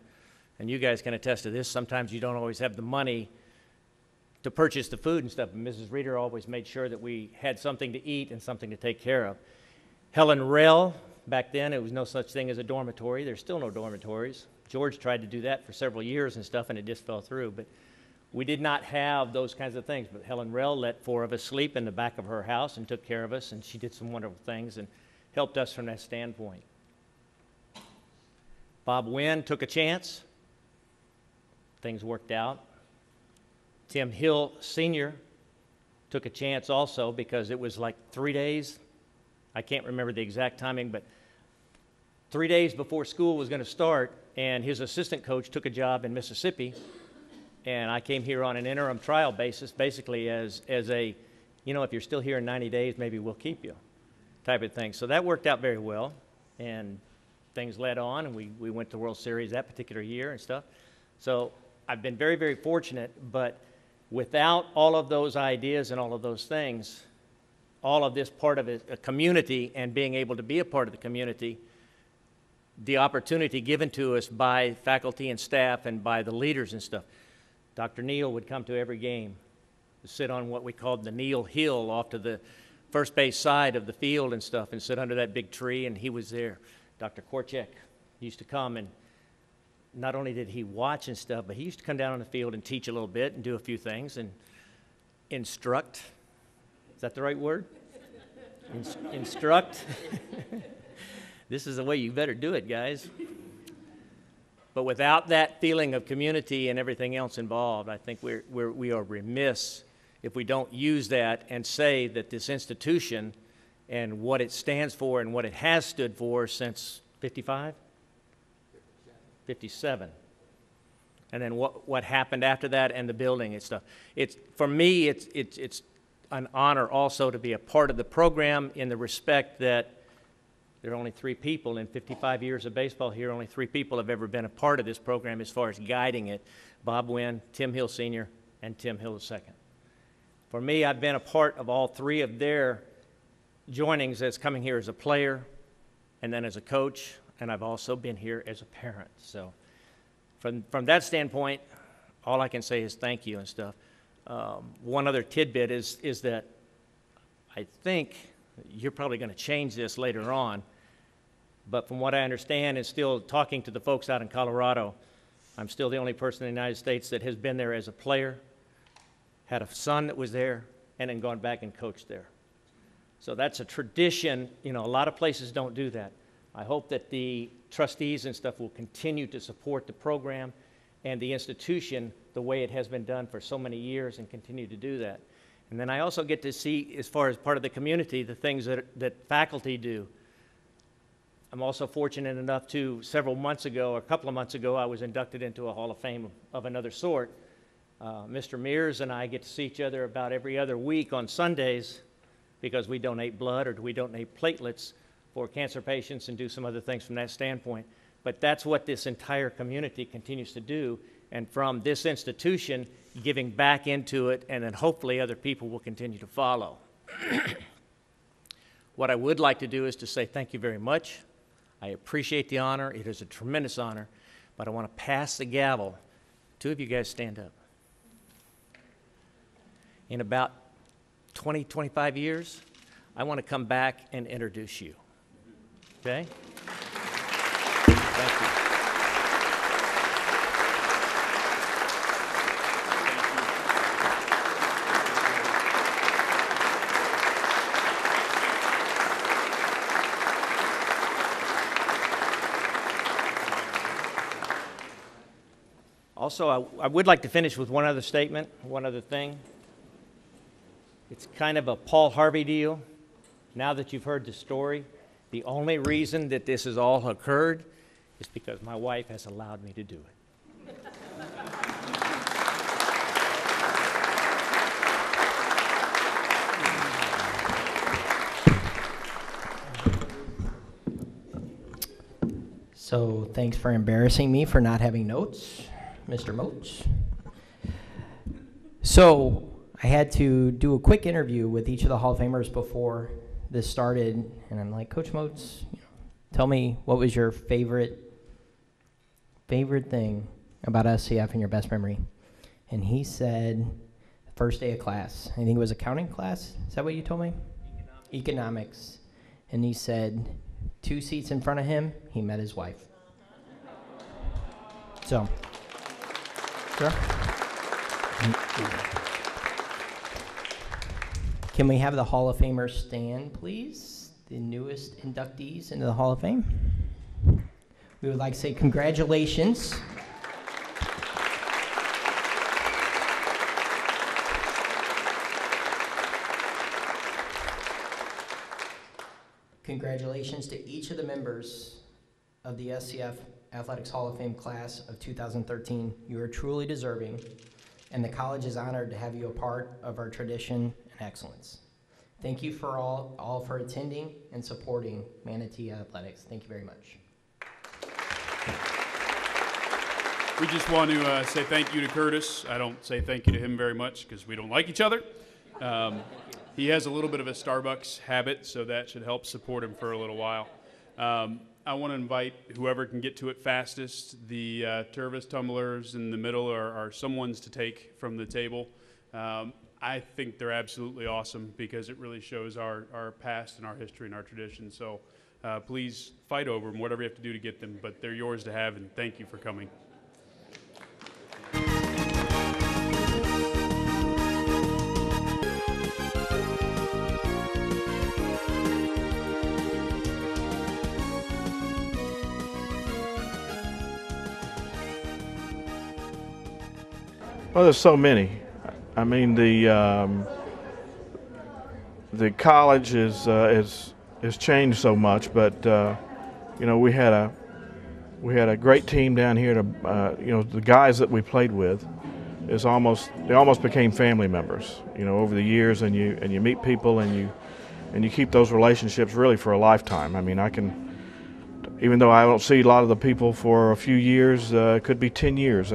and you guys can attest to this, sometimes you don't always have the money to purchase the food and stuff. And Mrs. Reeder always made sure that we had something to eat and something to take care of. Helen Rell, back then, it was no such thing as a dormitory. There's still no dormitories. George tried to do that for several years and stuff, and it just fell through. But we did not have those kinds of things. But Helen Rell let 4 of us sleep in the back of her house and took care of us, and she did some wonderful things and helped us from that standpoint. Bob Wynn took a chance. Things worked out. Tim Hill Sr. took a chance also because it was like 3 days. I can't remember the exact timing, but 3 days before school was going to start, and his assistant coach took a job in Mississippi, And I came here on an interim trial basis, basically as a, you know, if you're still here in 90 days, maybe we'll keep you type of thing. So that worked out very well, and things led on, and we went to World Series that particular year and stuff. So I've been very, very fortunate, but without all of those ideas and all of those things, all of this part of a community and being able to be a part of the community, the opportunity given to us by faculty and staff and by the leaders and stuff. Dr. Neal would come to every game to sit on what we called the Neal Hill off to the first base side of the field and stuff and sit under that big tree, and he was there. Dr. Korchek used to come, and not only did he watch and stuff, but he used to come down on the field and teach a little bit and do a few things and instruct. Is that the right word? Instruct. This is the way you better do it, guys. But without that feeling of community and everything else involved, I think we are remiss if we don't use that and say that this institution and what it stands for and what it has stood for since 55? 57. And then what happened after that and the building and stuff. For me, it's an honor also to be a part of the program in the respect that there are only 3 people in 55 years of baseball here. Only 3 people have ever been a part of this program as far as guiding it. Bob Wynn, Tim Hill Sr., and Tim Hill II. For me, I've been a part of all 3 of their joinings as coming here as a player and then as a coach, and I've also been here as a parent. So from that standpoint, all I can say is thank you and stuff. One other tidbit is that I think you're probably going to change this later on, but from what I understand and still talking to the folks out in Colorado, I'm still the only person in the United States that has been there as a player, had a son that was there, and then gone back and coached there. So that's a tradition. You know, a lot of places don't do that. I hope that the trustees and stuff will continue to support the program and the institution the way it has been done for so many years and continue to do that. And then I also get to see, as far as part of the community, the things that faculty do. I'm also fortunate enough to, several months ago, or a couple of months ago, I was inducted into a Hall of Fame of another sort. Mr. Mears and I get to see each other about every other week on Sundays because we donate blood or we donate platelets for cancer patients and do some other things from that standpoint. But that's what this entire community continues to do. And from this institution, giving back into it, and then hopefully other people will continue to follow. What I would like to do is to say thank you very much. I appreciate the honor. It is a tremendous honor. But I want to pass the gavel. 2 of you guys stand up. In about 20, 25 years, I want to come back and introduce you. Okay? Thank you. Also, I would like to finish with one other statement, one other thing. It's kind of a Paul Harvey deal. Now that you've heard the story, the only reason that this has all occurred is because my wife has allowed me to do it. So thanks for embarrassing me for not having notes, Mr. Moats. So I had to do a quick interview with each of the Hall of Famers before this started, and I'm like, Coach Moats, tell me what was your favorite thing about SCF and your best memory. And he said, first day of class, I think it was accounting class. Is that what you told me? Economics. And he said, 2 seats in front of him, he met his wife. So, sure. Can we have the Hall of Famers stand, please? The newest inductees into the Hall of Fame. We would like to say congratulations. Congratulations to each of the members of the SCF Athletics Hall of Fame class of 2013. You are truly deserving and the college is honored to have you a part of our tradition and excellence. Thank you for all for attending and supporting Manatee Athletics. Thank you very much. We just want to say thank you to Curtis. I don't say thank you to him very much because we don't like each other. He has a little bit of a Starbucks habit, so that should help support him for a little while. I want to invite whoever can get to it fastest. The Tervis tumblers in the middle are someone's to take from the table. I think they're absolutely awesome because it really shows our past and our history and our tradition. So please fight over them, whatever you have to do to get them, but they're yours to have, and thank you for coming. Well, there's so many. I mean, the college has changed so much, but you know, we had a great team down here. To you know, the guys that we played with they almost became family members. You know, over the years, and you meet people and you keep those relationships really for a lifetime. I mean, even though I don't see a lot of the people for a few years, it could be 10 years,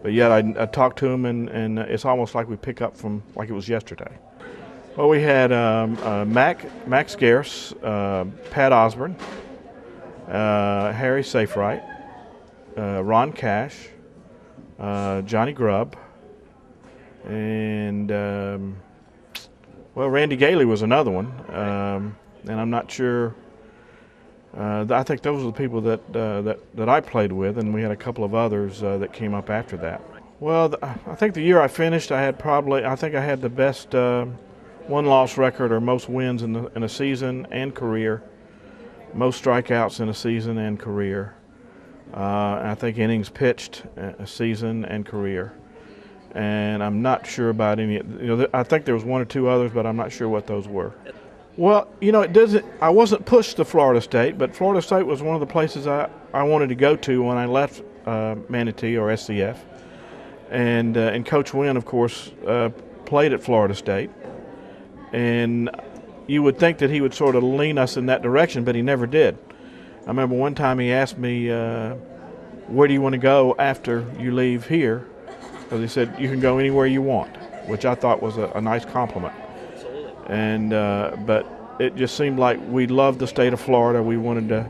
but yet I talk to them, and it's almost like we pick up from like it was yesterday. Well, we had Max Scarce, Pat Osborne, Harry Safewright, Ron Cash, Johnny Grubb, and well, Randy Gailey was another one, and I'm not sure. I think those are the people that I played with, and we had a couple of others that came up after that. Well, I think the year I finished, I think I had the best one-loss record or most wins in a season and career, most strikeouts in a season and career. I think innings pitched a season and career. And I'm not sure about any. You know, I think there was one or two others, but I'm not sure what those were. Well, you know, I wasn't pushed to Florida State, but Florida State was one of the places I wanted to go to when I left Manatee or SCF. And Coach Wynn, of course, played at Florida State. And you would think that he would sort of lean us in that direction, but he never did. I remember one time he asked me, where do you want to go after you leave here? Because he said, you can go anywhere you want, which I thought was a nice compliment. And but it just seemed like we loved the state of Florida. We wanted to,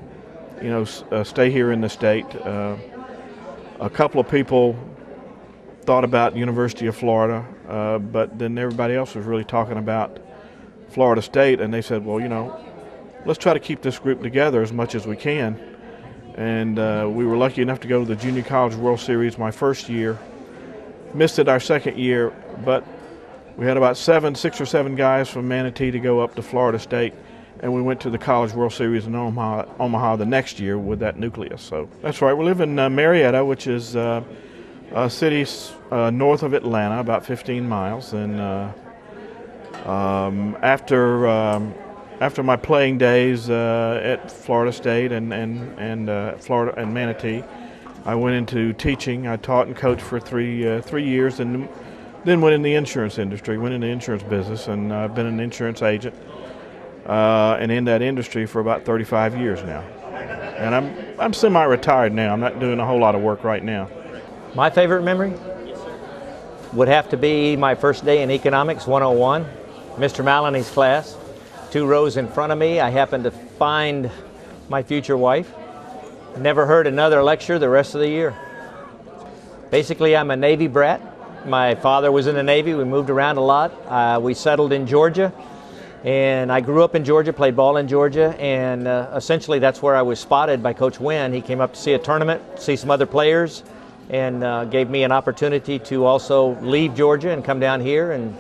you know, stay here in the state. A couple of people thought about University of Florida, but then everybody else was really talking about Florida State, and they said, well, you know, let's try to keep this group together as much as we can. And we were lucky enough to go to the Junior College World Series my first year. Missed it our second year, but we had about 6 or 7 guys from Manatee to go up to Florida State, and we went to the College World Series in Omaha the next year with that nucleus. So that's right. We live in Marietta, which is a city north of Atlanta, about 15 miles. And after my playing days at Florida State and Florida and Manatee, I went into teaching. I taught and coached for 3 years, and then went in the insurance industry, went in the insurance business, and I've been an insurance agent and in that industry for about 35 years now. And I'm semi-retired now. I'm not doing a whole lot of work right now. My favorite memory would have to be my first day in Economics 101, Mr. Maloney's class. 2 rows in front of me, I happened to find my future wife. Never heard another lecture the rest of the year. Basically, I'm a Navy brat. My father was in the Navy. We moved around a lot. We settled in Georgia, and I grew up in Georgia, played ball in Georgia, and essentially that's where I was spotted by Coach Wynn. He came up to see a tournament, see some other players, and gave me an opportunity to also leave Georgia and come down here. And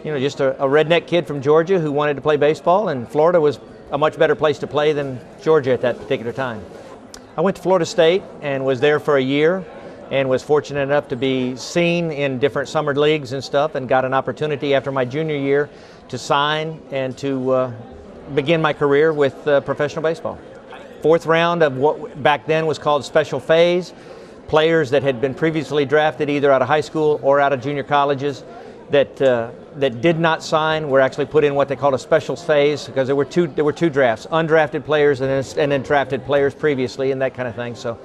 you know, just a redneck kid from Georgia who wanted to play baseball, and Florida was a much better place to play than Georgia at that particular time. I went to Florida State and was there for a year, and was fortunate enough to be seen in different summer leagues and stuff, and got an opportunity after my junior year to sign and to begin my career with professional baseball. 4th round of what back then was called special phase. players that had been previously drafted either out of high school or out of junior colleges that did not sign were actually put in what they called a specials phase, because there were two drafts: undrafted players and then drafted players previously, and that kind of thing. So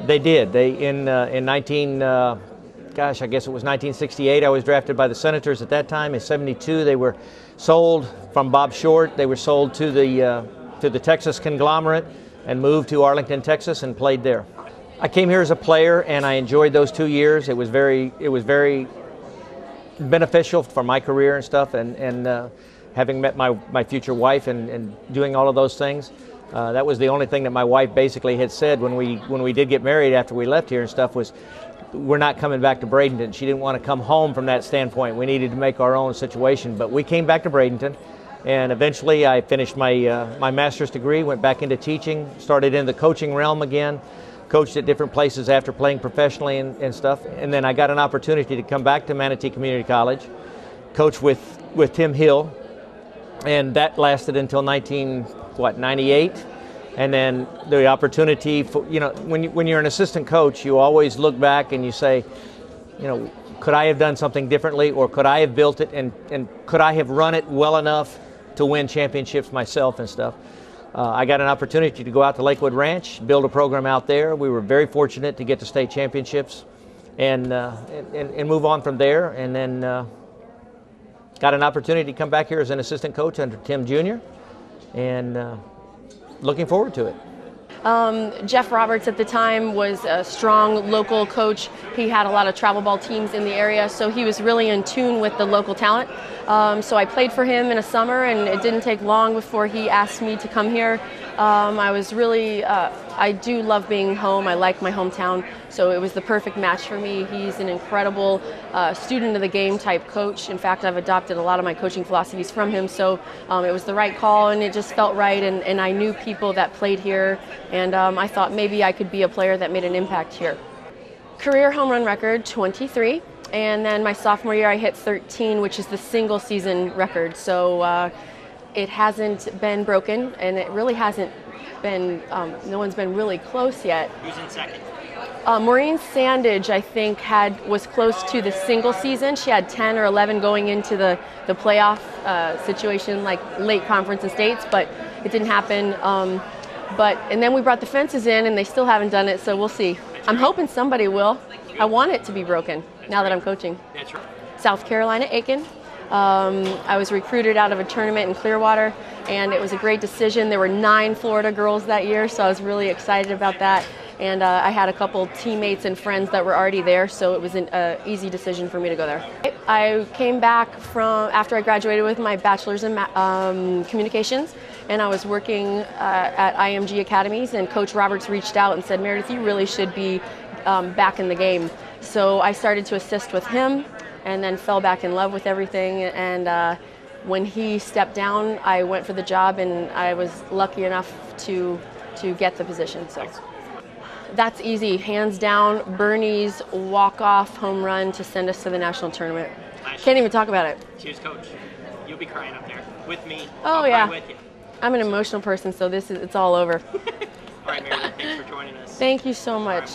they did. They in 1968. I was drafted by the Senators at that time. In '72, they were sold from Bob Short. They were sold to the Texas conglomerate and moved to Arlington, Texas, and played there. I came here as a player, and I enjoyed those 2 years. It was very beneficial for my career and stuff, and having met my future wife and doing all of those things. That was the only thing that my wife basically had said when we did get married after we left here and stuff was, we're not coming back to Bradenton. She didn't want to come home from that standpoint. We needed to make our own situation, but we came back to Bradenton, and eventually I finished my master's degree, went back into teaching, started in the coaching realm again, coached at different places after playing professionally and stuff, and then I got an opportunity to come back to Manatee Community College, coach with Tim Hill, and that lasted until 98. And then the opportunity for, when you're an assistant coach, you always look back and you say, could I have done something differently, or could I have built it, and could I have run it well enough to win championships myself and stuff. I got an opportunity to go out to Lakewood Ranch, build a program out there. We were very fortunate to get to state championships and move on from there, and then got an opportunity to come back here as an assistant coach under Tim Jr., and looking forward to it. Jeff Roberts at the time was a strong local coach. He had a lot of travel ball teams in the area, so he was really in tune with the local talent. So I played for him in a summer, and it didn't take long before he asked me to come here. I was really, I do love being home. I like my hometown, so it was the perfect match for me. He's an incredible student of the game type coach. In fact, I've adopted a lot of my coaching philosophies from him, so it was the right call, and it just felt right, and I knew people that played here, and I thought maybe I could be a player that made an impact here. Career home run record, 23, and then my sophomore year I hit 13, which is the single season record, so it hasn't been broken, and it really hasn't been, no one's been really close yet. Who's in second? Maureen Sandage, I think, was close to the single season. She had 10 or 11 going into the playoff situation, like late conference and states, but it didn't happen. And then we brought the fences in, and they still haven't done it, so we'll see. I'm hoping somebody will. I want it to be broken now that I'm coaching. That's right. South Carolina, Aiken. I was recruited out of a tournament in Clearwater, and it was a great decision. There were 9 Florida girls that year, so I was really excited about that. And I had a couple teammates and friends that were already there, so it was an easy decision for me to go there. I came back after I graduated with my bachelor's in communications, and I was working at IMG Academies, and Coach Roberts reached out and said, Meredith, you really should be back in the game. So I started to assist with him, and then fell back in love with everything. And when he stepped down, I went for the job, and I was lucky enough to get the position. So that's easy, hands down. Bernie's walk-off home run to send us to the national tournament. Can't even talk about it. Cheers, Coach. You'll be crying up there with me. Oh yeah. With you. I'm an emotional person, so it's all over. All right, Meredith, thanks for joining us. Thank you so much.